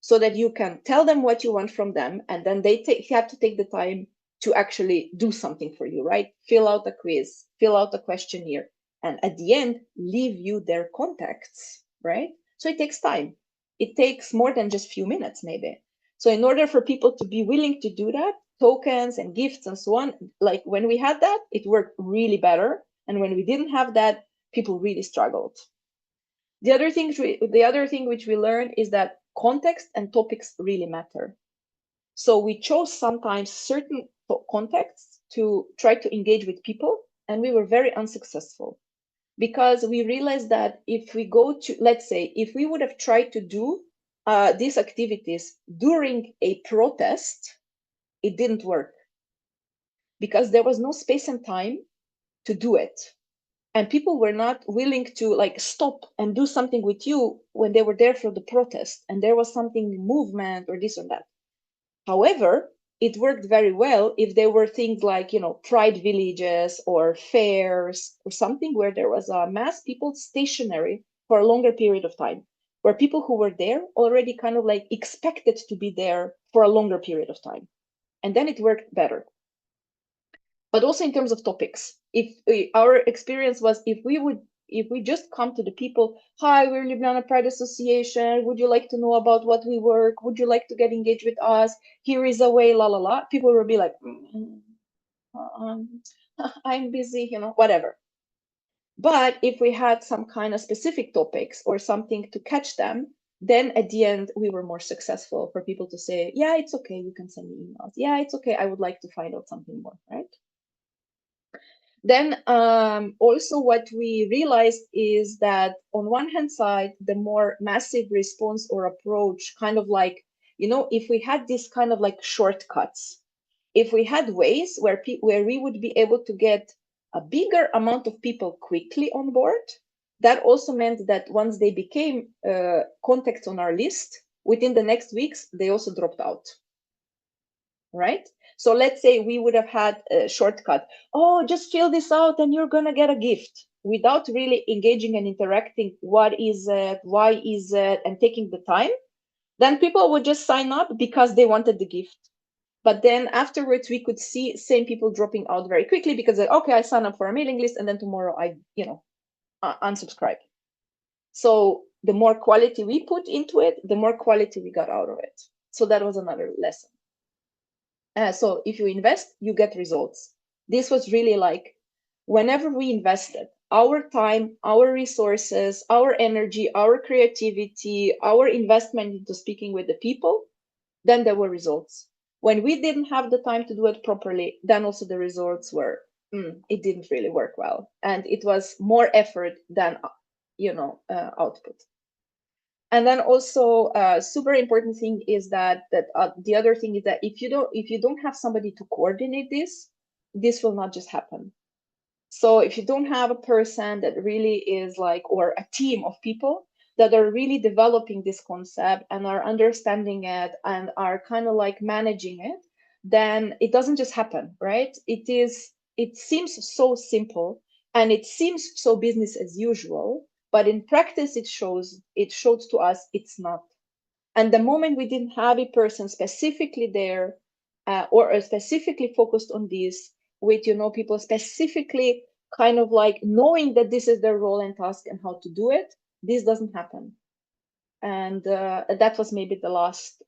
so that you can tell them what you want from them, and then they have to take the time to actually do something for you, right? Fill out a quiz, fill out a questionnaire, and at the end, leave you their contacts, right? So it takes time. It takes more than just few minutes, maybe. So in order for people to be willing to do that, tokens and gifts and so on, like when we had that, it worked really better. And when we didn't have that, people really struggled. The other thing which we learned is that context and topics really matter. So we chose sometimes certain contexts to try to engage with people, and we were very unsuccessful, because we realized that if we go to, let's say, if we would have tried to do these activities during a protest, it didn't work, because there was no space and time to do it. And people were not willing to stop and do something with you when they were there for the protest and there was something movement or this or that. However, it worked very well if there were things like, pride villages or fairs or something where there was a mass people stationary for a longer period of time, where people who were there already kind of expected to be there for a longer period of time. And then it worked better. But also in terms of topics, our experience was, if we just come to the people, hi, we're Ljubljana Pride Association, would you like to know about what we work? Would you like to get engaged with us? Here is a way, la la la. People will be like, I'm busy, whatever. But if we had some kind of specific topics or something to catch them, then at the end, we were more successful for people to say, yeah, it's okay, you can send me emails. Yeah, it's okay, I would like to find out something more, right? Then also what we realized is that on one hand side, the more massive response or approach, kind of if we had this kind of shortcuts, if we had ways where we would be able to get a bigger amount of people quickly on board, that also meant that once they became contacts on our list, within the next weeks, they also dropped out, right? So let's say we would have had a shortcut. Oh, just fill this out and you're going to get a gift, without really engaging and interacting. What is it? Why is it? And taking the time. Then people would just sign up because they wanted the gift. But then afterwards, we could see same people dropping out very quickly because, okay, I sign up for a mailing list and then tomorrow I, unsubscribe. So the more quality we put into it, the more quality we got out of it. So that was another lesson. So if you invest, you get results. This was really like, whenever we invested our time, our resources, our energy, our creativity, our investment into speaking with the people, then there were results. When we didn't have the time to do it properly, then also the results were, it didn't really work well. And it was more effort than, output. And then also super important thing is that the other thing is that if you don't have somebody to coordinate this will not just happen. So if you don't have a person that really is like, or a team of people that are really developing this concept and are understanding it and are kind of like managing it, then it doesn't just happen, right? It seems so simple and it seems so business as usual, but in practice it shows to us it's not. And the moment we didn't have a person specifically there or specifically focused on this, with people specifically kind of like knowing that this is their role and task and how to do it, this doesn't happen. And that was maybe the last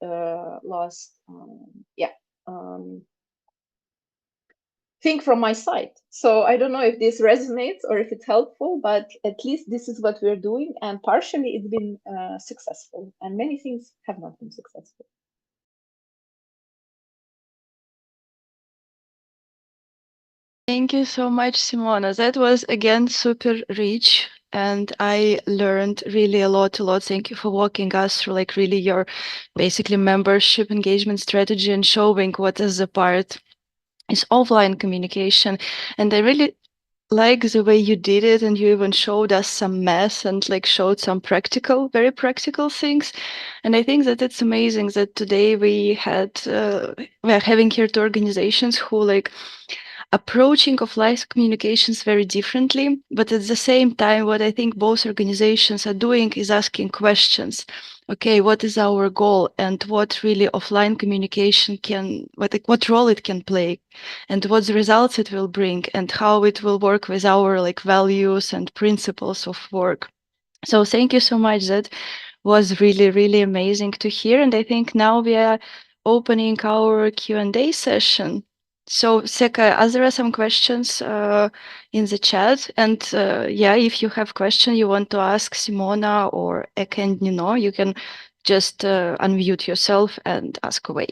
thing from my side. So I don't know if this resonates or if it's helpful, but at least this is what we're doing, and partially it's been successful, and many things have not been successful. Thank you so much, Simona. That was again super rich, and I learned really a lot. Thank you for walking us through like really your basically membership engagement strategy and showing what is the part is offline communication. And I really like the way you did it, and you even showed us some math and like showed some very practical things. And I think that it's amazing that today we are having here two organizations who like approaching offline communications very differently, but at the same time, what I think both organizations are doing is asking questions. Okay, what is our goal, and what really offline communication what role it can play, and what results it will bring, and how it will work with our like values and principles of work. So thank you so much. That was really, really amazing to hear. And I think now we are opening our Q&A session. So Seka, are there some questions in the chat? And if you have question you want to ask Simona or Eka and Nino, you can just unmute yourself and ask away.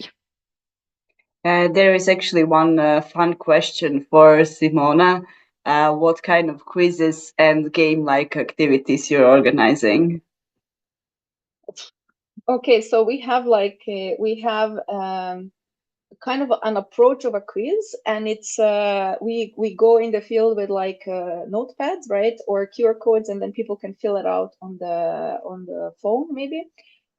There is actually one fun question for Simona. What kind of quizzes and game-like activities you're organizing? Okay, so we have kind of an approach of a quiz, and it's we go in the field with like notepads, right, or QR codes, and then people can fill it out on the phone maybe.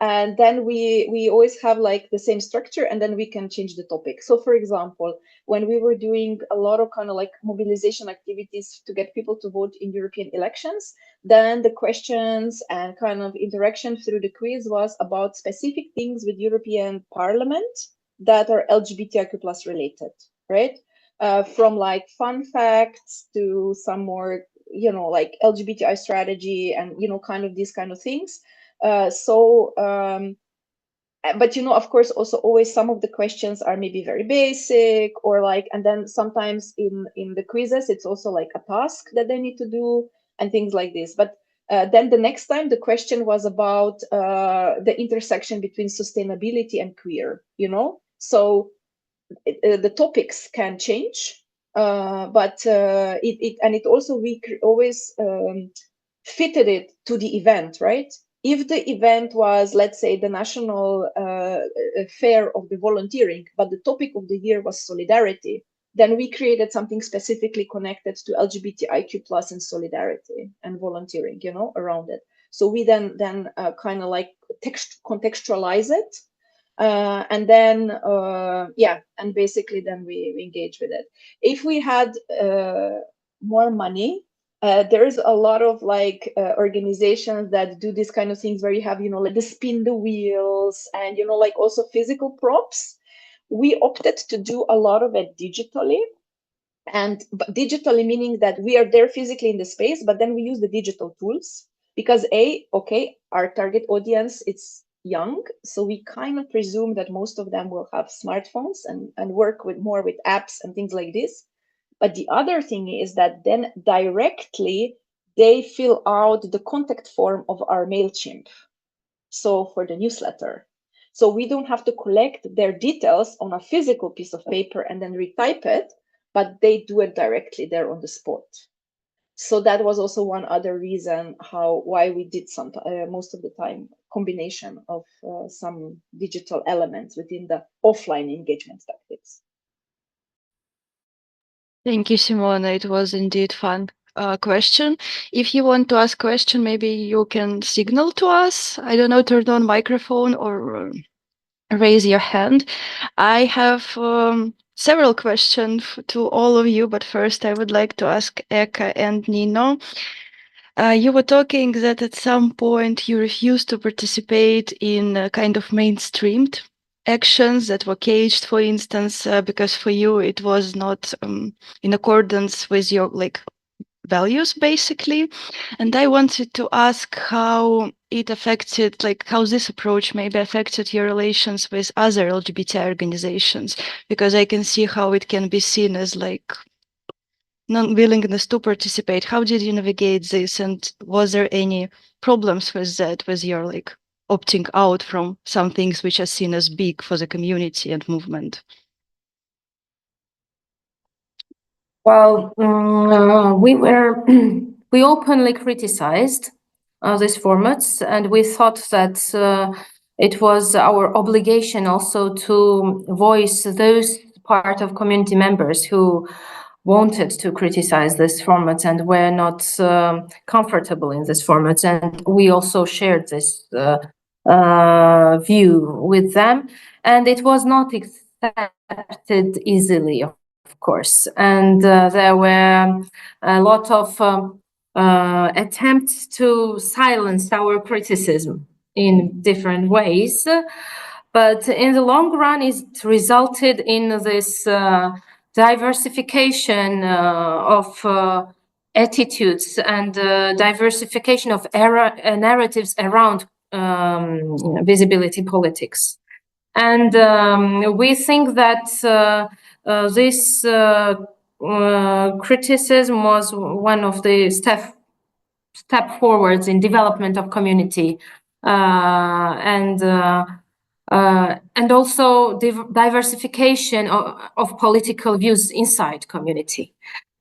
And then we always have like the same structure, and then we can change the topic. So for example, when we were doing a lot of kind of like mobilization activities to get people to vote in European elections, then the questions and kind of interaction through the quiz was about specific things with European Parliament that are LGBTIQ+ related, right? From like fun facts to some more, like LGBTI strategy and, kind of these kind of things. But of course, also always some of the questions are maybe very basic, or like, and then sometimes in the quizzes, it's also like a task that they need to do and things like this. But then the next time the question was about the intersection between sustainability and queer, so the topics can change, but it also we always fitted it to the event, right? If the event was, let's say, the national fair of the volunteering, but the topic of the year was solidarity, then we created something specifically connected to LGBTIQ plus and solidarity and volunteering, you know, around it. So we then kind of like contextualize it, and then and basically then we engage with it. If we had more money, there's a lot of like organizations that do these kind of things where you have, you know, like the spin the wheels and, you know, like also physical props. We opted to do a lot of it digitally, and digitally meaning that we are there physically in the space, but then we use the digital tools because our target audience, it's young, so we kind of presume that most of them will have smartphones and work with more with apps and things like this. But the other thing is that then directly they fill out the contact form of our MailChimp, so for the newsletter. So we don't have to collect their details on a physical piece of paper and then retype it, but they do it directly there on the spot. So that was also one other reason why we did most of the time combination of some digital elements within the offline engagement tactics. Thank you, Simona. It was indeed fun question. If you want to ask question, maybe you can signal to us. I don't know, turn on microphone or raise your hand. I have several questions to all of you, but first I would like to ask Eka and Nino. You were talking that at some point you refused to participate in kind of mainstreamed actions that were caged, for instance, because for you it was not in accordance with your like values, basically. And I wanted to ask how it affected, like how this approach maybe affected your relations with other LGBTI organizations, because I can see how it can be seen as like non-willingness to participate. How did you navigate this, and was there any problems with that, with your like opting out from some things which are seen as big for the community and movement? Well, we openly criticized these formats, and we thought that it was our obligation also to voice those part of community members who wanted to criticize this format and were not comfortable in this format, and we also shared this view with them, and it was not accepted easily, of course, and there were a lot of attempts to silence our criticism in different ways, but in the long run it resulted in this diversification of attitudes and diversification of narratives around visibility politics. And we think that this criticism was one of the step forwards in development of community, and also diversification of political views inside community.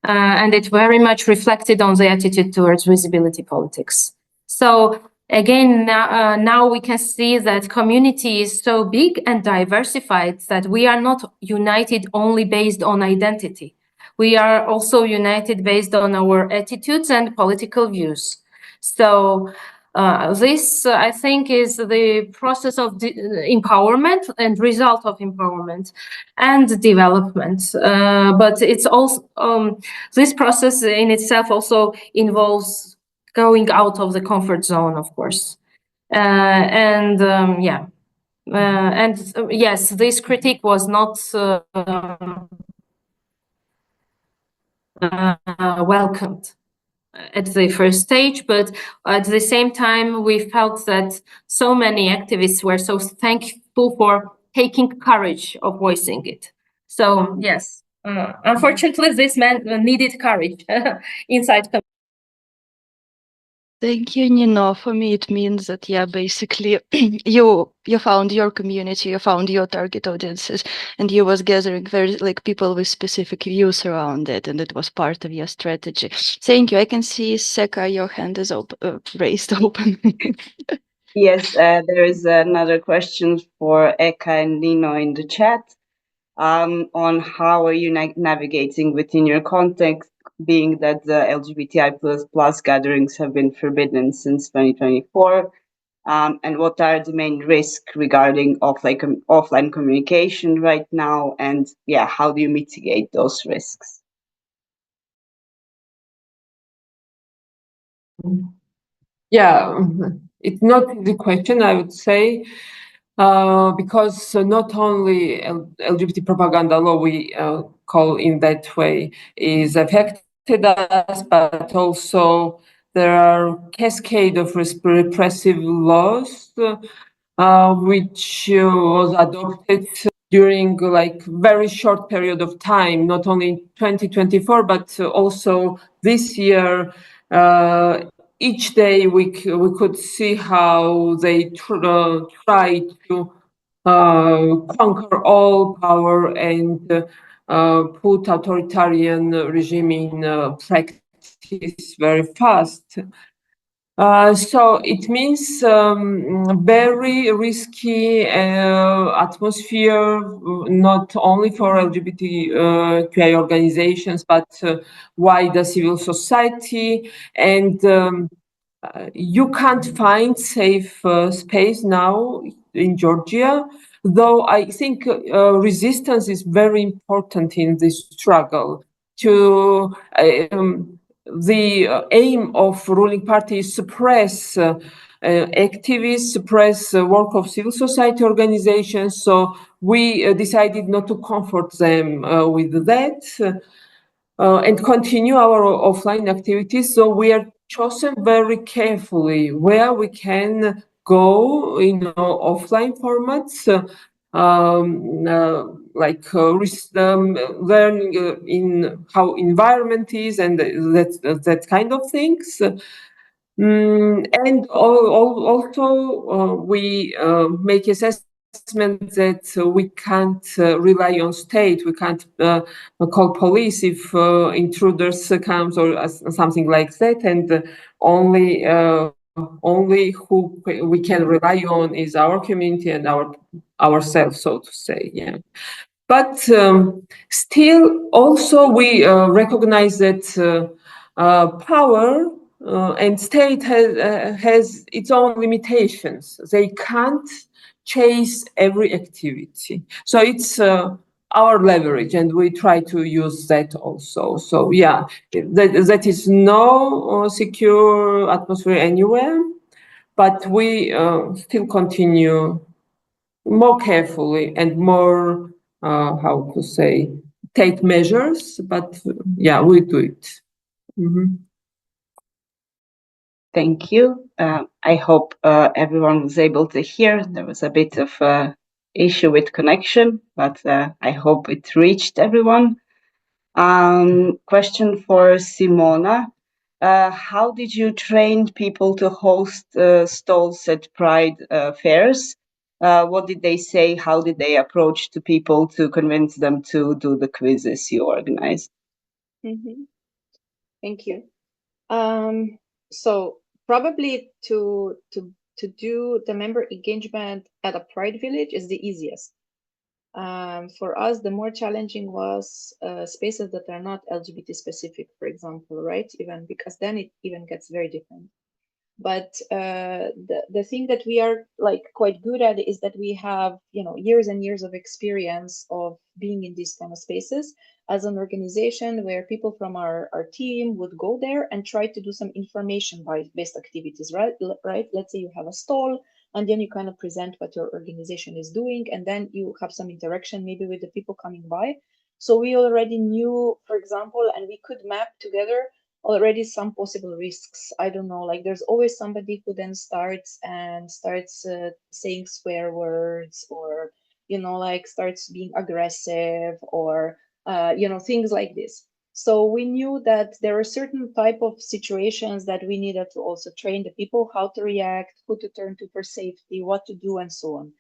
And it very much reflected on the attitude towards visibility politics. So again, now we can see that community is so big and diversified that we are not united only based on identity. We are also united based on our attitudes and political views. So this, I think, is the process of empowerment and result of empowerment and development. But it's also this process in itself also involves going out of the comfort zone, of course. Yes, this critique was not welcomed at the first stage, but at the same time, we felt that so many activists were so thankful for taking courage of voicing it. So yes, unfortunately, this man needed courage inside. Thank you, Nino. For me, it means that, yeah, basically you found your community, you found your target audiences, and you was gathering very like people with specific views around it, and it was part of your strategy. Thank you. I can see, Seka, your hand is raised open. Yes, there is another question for Eka and Nino in the chat. on how are you navigating within your context, being that the LGBTI plus gatherings have been forbidden since 2024, and what are the main risks regarding offline communication right now, and yeah, how do you mitigate those risks? Yeah, it's not the question, I would say, because not only LGBT propaganda law, we call in that way, is affected us, but also there are cascade of repressive laws which was adopted during like very short period of time, not only in 2024, but also this year. Each day we could see how they try to conquer all power and put authoritarian regime in practice very fast. So it means very risky atmosphere, not only for LGBTQI organizations, but wider civil society. And you can't find safe space now in Georgia, though I think resistance is very important in this struggle to the aim of ruling party is suppress activists, suppress work of civil society organizations. So we decided not to comfort them with that and continue our offline activities. So we are chosen very carefully where we can go in offline formats. Learning in how environment is and that kind of things. And also we make assessment that we can't rely on state. We can't call police if intruders comes or something like that. And only who we can rely on is our community and ourselves, so to say. Yeah. But still, also we recognize that power and state has its own limitations. They can't chase every activity. So it's our leverage, and we try to use that also. So yeah, that is no secure atmosphere anywhere, but we still continue more carefully and more, how to say, take measures. But yeah, we do it. Mm-hmm. Thank you. I hope everyone was able to hear. There was a bit of issue with connection, but I hope it reached everyone. Question for Simona. How did you train people to host stalls at Pride fairs? What did they say? How did they approach to people to convince them to do the quizzes you organized? Mm-hmm. Thank you. So probably to do the member engagement at a Pride village is the easiest. For us, the more challenging was spaces that are not LGBT specific, for example, right? Even because then it even gets very different. But the thing that we are like quite good at is that we have years and years of experience of being in these kind of spaces as an organization where people from our team would go there and try to do some information based activities, right? Let's say you have a stall and then you kind of present what your organization is doing and then you have some interaction maybe with the people coming by. So we already knew, for example, and we could map together already some possible risks. I don't know, like there's always somebody who then starts saying swear words or like starts being aggressive or things like this. So we knew that there are certain type of situations that we needed to also train the people how to react, who to turn to for safety, what to do, and so on.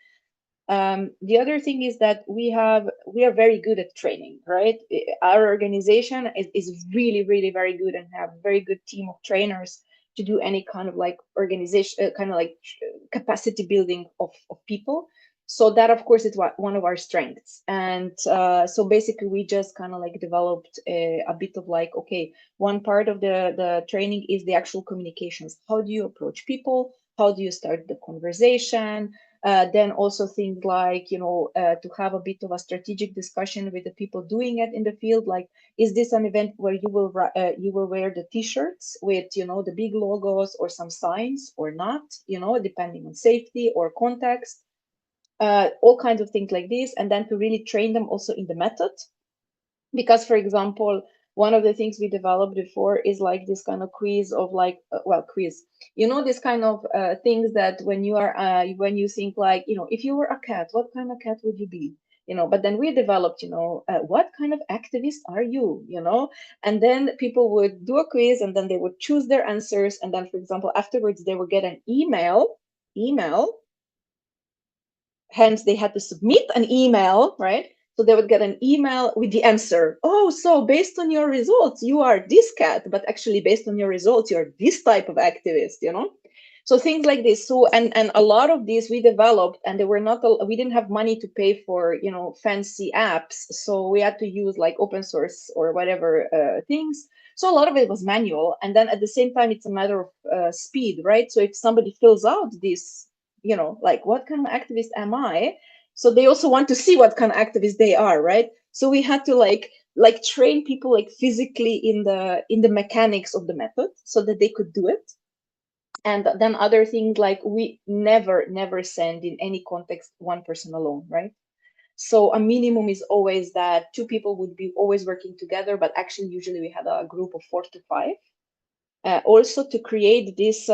The other thing is that we are very good at training, right? Our organization is really, really very good and have a very good team of trainers to do any kind of like organization, kind of like capacity building of people. So that, of course, is one of our strengths. And so basically, we just kind of like developed a bit of like, okay, one part of the training is the actual communications. How do you approach people? How do you start the conversation? Then also things like, to have a bit of a strategic discussion with the people doing it in the field. Like, is this an event where you will wear the T-shirts with, the big logos or some signs or not, depending on safety or context, all kinds of things like this. And then to really train them also in the method. Because, for example, one of the things we developed before is like this kind of quiz of like, quiz, this kind of things that when you think like, if you were a cat, what kind of cat would you be? But then we developed, what kind of activist are you? And then people would do a quiz and then they would choose their answers. And then, for example, afterwards they would get an email. Hence, they had to submit an email, right? So they would get an email with the answer. Oh, so based on your results, you are this cat, but actually based on your results, you're this type of activist, So things like this. So and a lot of these we developed, and we didn't have money to pay for fancy apps, so we had to use like open source or whatever things. So a lot of it was manual, and then at the same time, it's a matter of speed, right? So if somebody fills out this, like, what kind of activist am I? So they also want to see what kind of activist they are, right? So we had to like train people like physically in the mechanics of the method so that they could do it. And then other things like we never send in any context one person alone, right? So a minimum is always that two people would be always working together, but actually usually we had a group of 4 to 5. Also to create this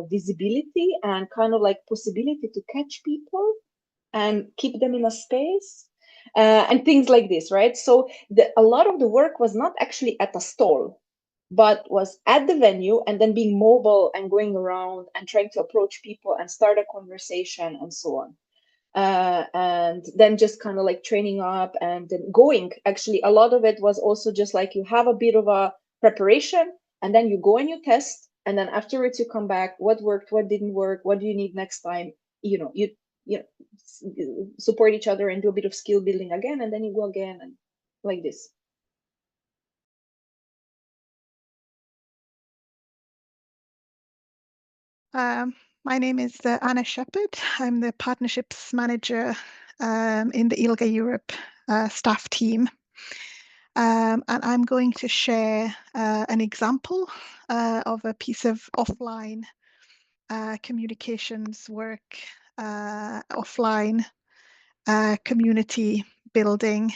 visibility and kind of like possibility to catch people and keep them in a space and things like this, right? So a lot of the work was not actually at a stall, but was at the venue and then being mobile and going around and trying to approach people and start a conversation and so on. And then just kind of like training up and then going. Actually, a lot of it was also just like you have a bit of a preparation and then you go and you test. And then afterwards you come back, what worked, what didn't work, what do you need next time? You support each other and do a bit of skill building again, and then you go again and like this. My name is Anna Shepherd. I'm the Partnerships Manager in the ILGA-Europe staff team. And I'm going to share an example of a piece of offline communications work, offline community building,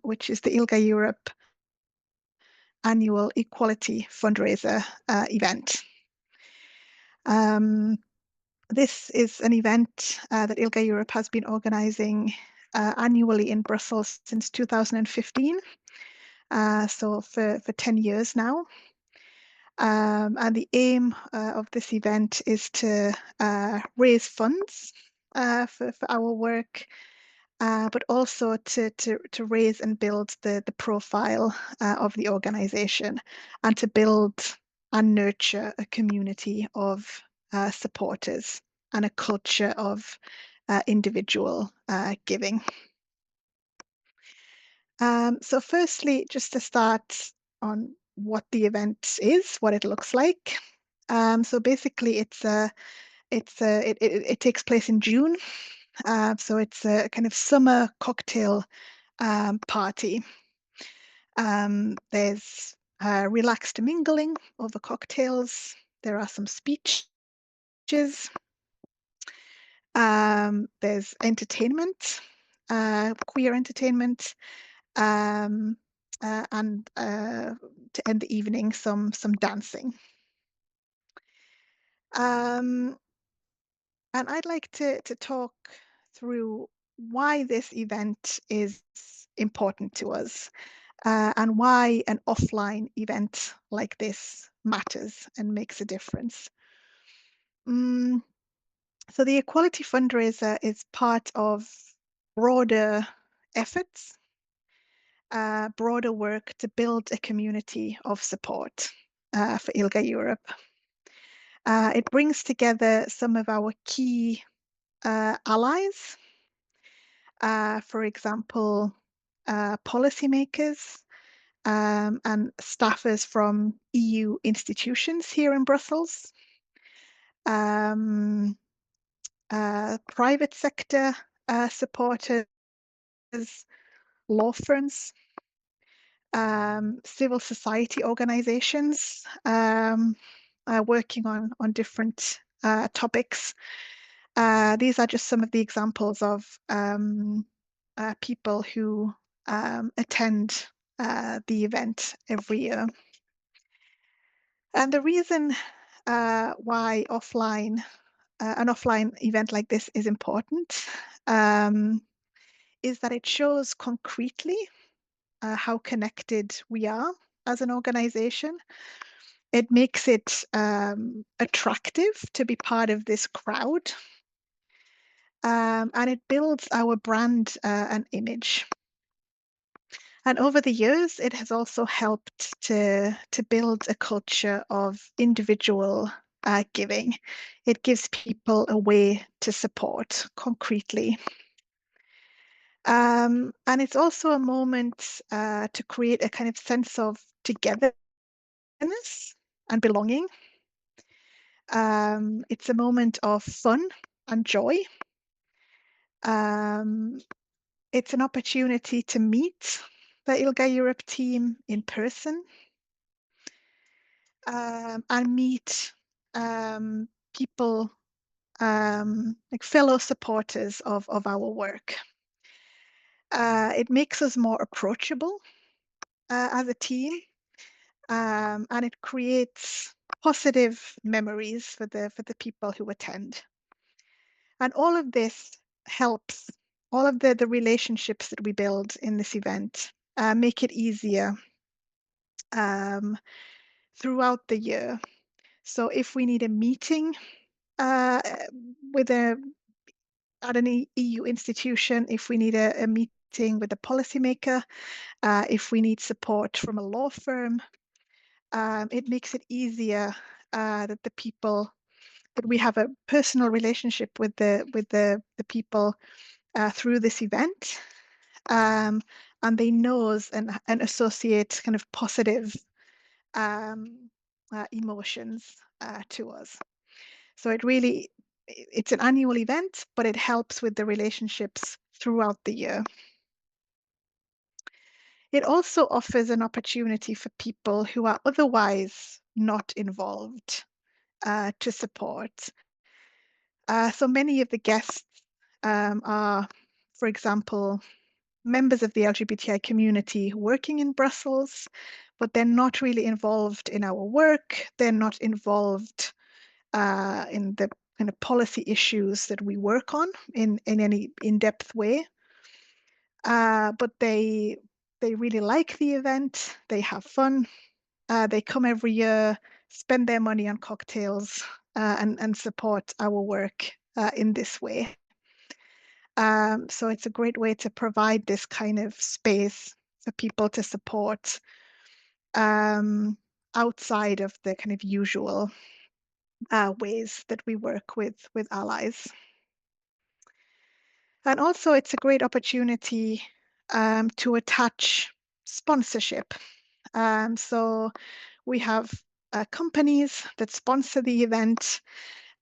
which is the ILGA-Europe annual equality fundraiser event. This is an event that ILGA-Europe has been organising annually in Brussels since 2015, so for 10 years now. And the aim of this event is to raise funds for our work, but also to raise and build the profile of the organisation and to build and nurture a community of supporters and a culture of individual giving. So firstly, just to start on what the event is, what it looks like. So basically it takes place in June. So it's a kind of summer cocktail party. There's relaxed mingling over cocktails. There are some speeches. There's entertainment, queer entertainment, and to end the evening, some dancing. And I'd like to talk through why this event is important to us and why an offline event like this matters and makes a difference. So the Equality Fundraiser is part of broader efforts, broader work to build a community of support for ILGA-Europe. It brings together some of our key allies, for example, policymakers and staffers from EU institutions here in Brussels, private sector supporters, law firms, civil society organizations working on different topics. These are just some of the examples of people who attend the event every year. And the reason why an offline event like this is important is that it shows concretely how connected we are as an organization. It makes it attractive to be part of this crowd. And it builds our brand and image. And over the years, it has also helped to build a culture of individual giving. It gives people a way to support concretely. And it's also a moment to create a kind of sense of togetherness and belonging. It's a moment of fun and joy. It's an opportunity to meet the ILGA-Europe team in person and meet people, like fellow supporters of our work. It makes us more approachable as a team, and it creates positive memories for the people who attend. And all of this helps, all of the relationships that we build in this event make it easier throughout the year. So if we need a meeting with at an EU institution, if we need a meeting with a policymaker, if we need support from a law firm, it makes it easier that the people that we have a personal relationship with the people through this event, and they knows and associate kind of positive emotions to us. So it's an annual event, but it helps with the relationships throughout the year. It also offers an opportunity for people who are otherwise not involved to support. So many of the guests are, for example, members of the LGBTI community working in Brussels, but they're not really involved in our work. They're not involved in the kind of policy issues that we work on in any in-depth way. But they really like the event. They have fun. They come every year, spend their money on cocktails, and support our work in this way. So it's a great way to provide this kind of space for people to support outside of the kind of usual ways that we work with allies. And also it's a great opportunity to attach sponsorship. So we have companies that sponsor the event.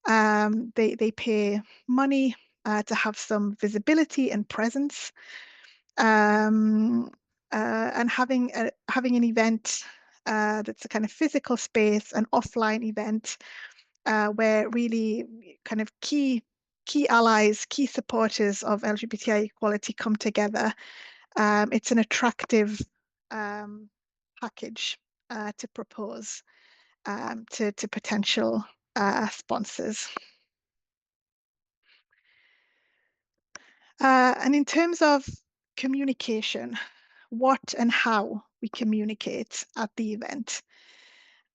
They pay money to have some visibility and presence. And having an event that's a kind of physical space, an offline event, where really kind of key allies, key supporters of LGBTI equality come together. It's an attractive package to propose to potential sponsors. And in terms of communication, what and how we communicate at the event.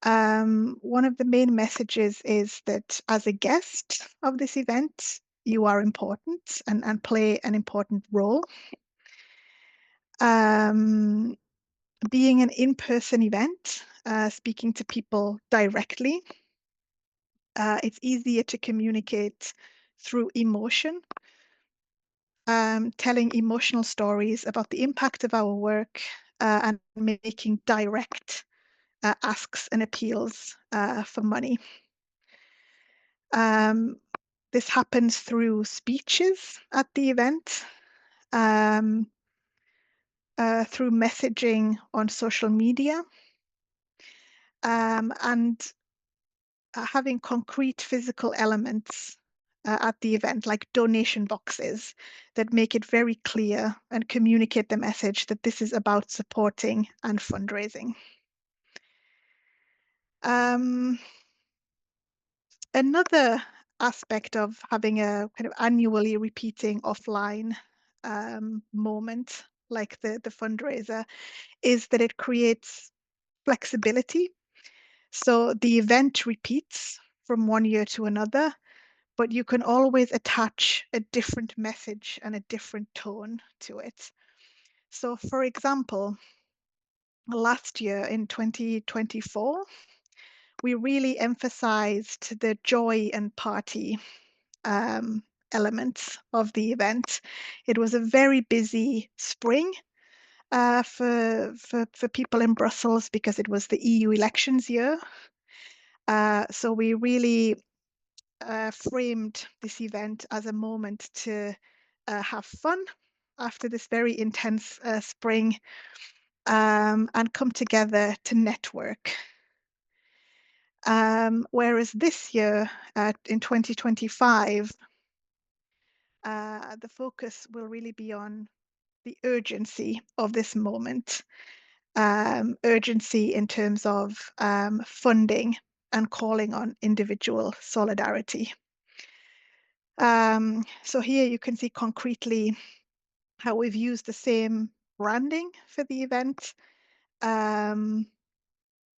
One of the main messages is that as a guest of this event, you are important and play an important role. Being an in-person event, speaking to people directly, it's easier to communicate through emotion, telling emotional stories about the impact of our work and making direct asks and appeals for money. This happens through speeches at the event, through messaging on social media, and having concrete physical elements at the event, like donation boxes that make it very clear and communicate the message that this is about supporting and fundraising. Another aspect of having a kind of annually repeating offline moment like the fundraiser is that it creates flexibility. So the event repeats from one year to another, but you can always attach a different message and a different tone to it. So for example, last year in 2024, we really emphasized the joy and party elements of the event. It was a very busy spring for people in Brussels because it was the EU elections year. So we really framed this event as a moment to have fun after this very intense spring and come together to network. Whereas this year, in 2025, the focus will really be on the urgency of this moment, urgency in terms of funding and calling on individual solidarity. So here you can see concretely how we've used the same branding for the event. On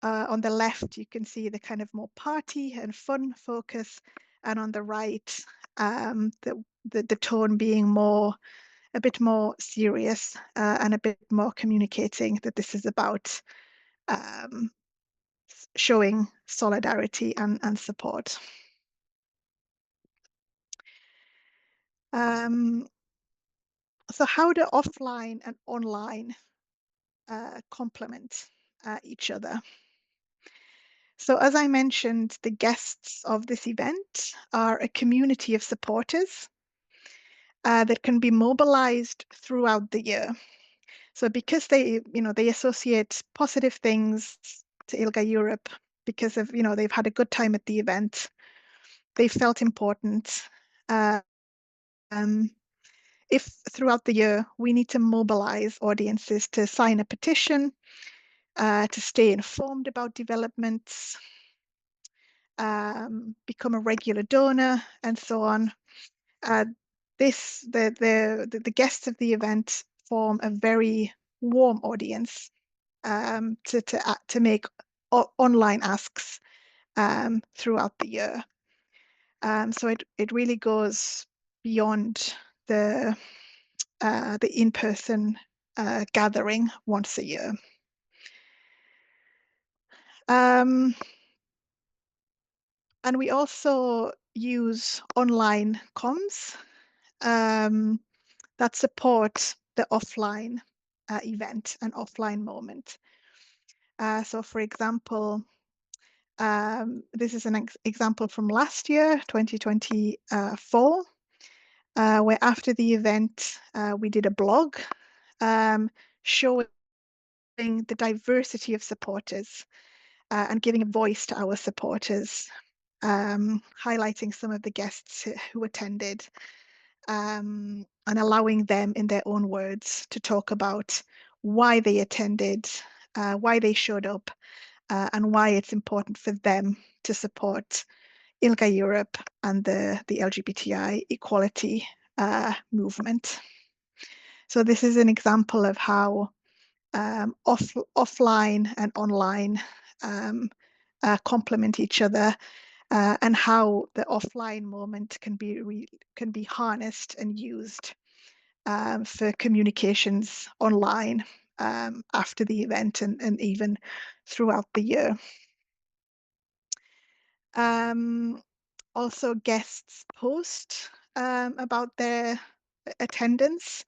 the left, you can see the kind of more party and fun focus, and on the right, the tone being a bit more serious and a bit more communicating that this is about showing solidarity and support. So how do offline and online complement each other? So as I mentioned, the guests of this event are a community of supporters that can be mobilized throughout the year. So because they associate positive things to ILGA-Europe because of, they've had a good time at the event, they felt important. If throughout the year we need to mobilize audiences to sign a petition, to stay informed about developments, become a regular donor, and so on, the guests of the event form a very warm audience to make online asks throughout the year. So it really goes beyond the in-person gathering once a year. And we also use online comms that support the offline event and offline moment. So for example, this is an example from last year, 2024, where after the event, we did a blog showing the diversity of supporters and giving a voice to our supporters, highlighting some of the guests who attended, and allowing them in their own words to talk about why they attended, why they showed up, and why it's important for them to support ILGA-Europe and the LGBTI equality movement. So this is an example of how offline and online complement each other, and how the offline moment can be harnessed and used for communications online after the event and even throughout the year. also guests post about their attendance,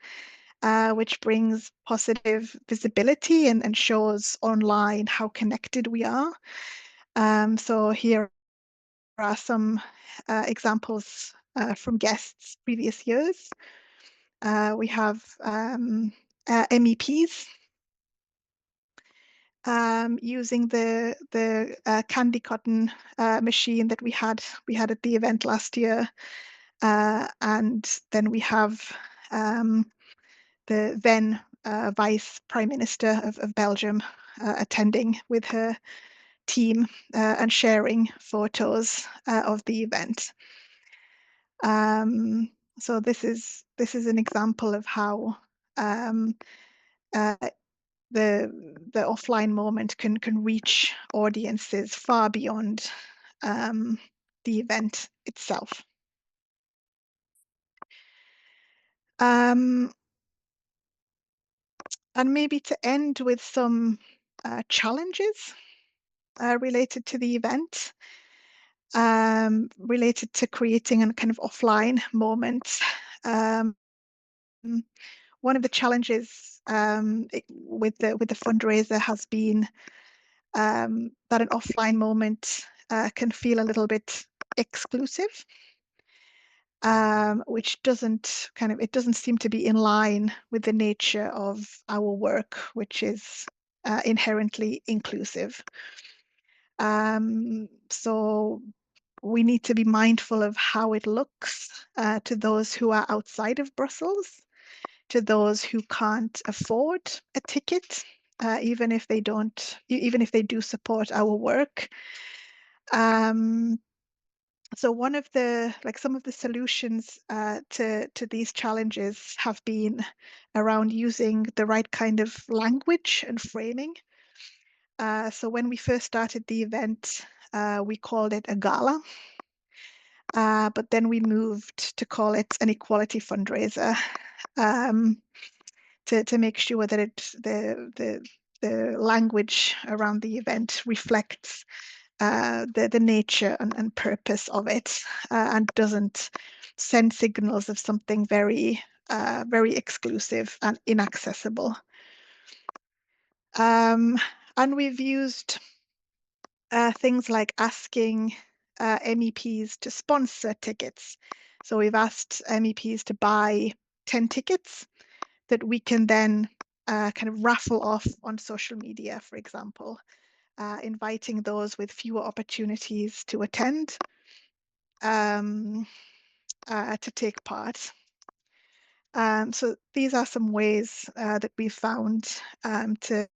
which brings positive visibility and shows online how connected we are. So here are some examples from guests previous years. We have MEPs using the candy cotton machine that we had at the event last year, and then we have the then Vice Prime Minister of Belgium attending with her team and sharing photos of the event. So this is an example of how the offline moment can reach audiences far beyond the event itself. And maybe to end with some challenges related to the event, related to creating a kind of offline moment. One of the challenges with the fundraiser has been that an offline moment can feel a little bit exclusive, which doesn't seem to be in line with the nature of our work, which is inherently inclusive. So we need to be mindful of how it looks to those who are outside of Brussels, to those who can't afford a ticket, even if they do support our work. So some of the solutions to these challenges have been around using the right kind of language and framing. So when we first started the event, we called it a gala, but then we moved to call it an equality fundraiser, to make sure that the language around the event reflects the nature and purpose of it, and doesn't send signals of something very exclusive and inaccessible. And we've used things like asking MEPs to sponsor tickets. So we've asked MEPs to buy 10 tickets that we can then kind of raffle off on social media, for example, inviting those with fewer opportunities to attend to take part. So these are some ways that we found to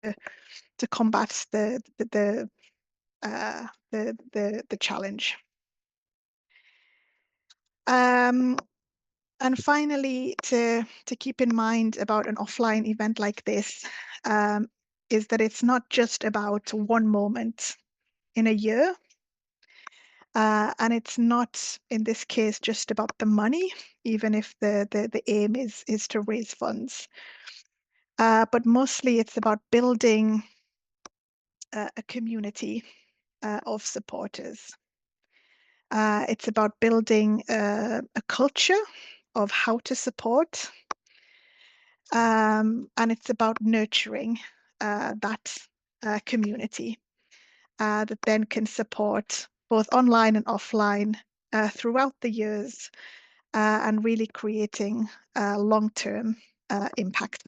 combat the challenge. And finally, to keep in mind about an offline event like this, is that it's not just about one moment in a year. And it's not, in this case, just about the money, even if the aim is to raise funds. But mostly it's about building a community of supporters. It's about building a culture of how to support. And it's about nurturing that community that then can support both online and offline throughout the years, and really creating long-term impact.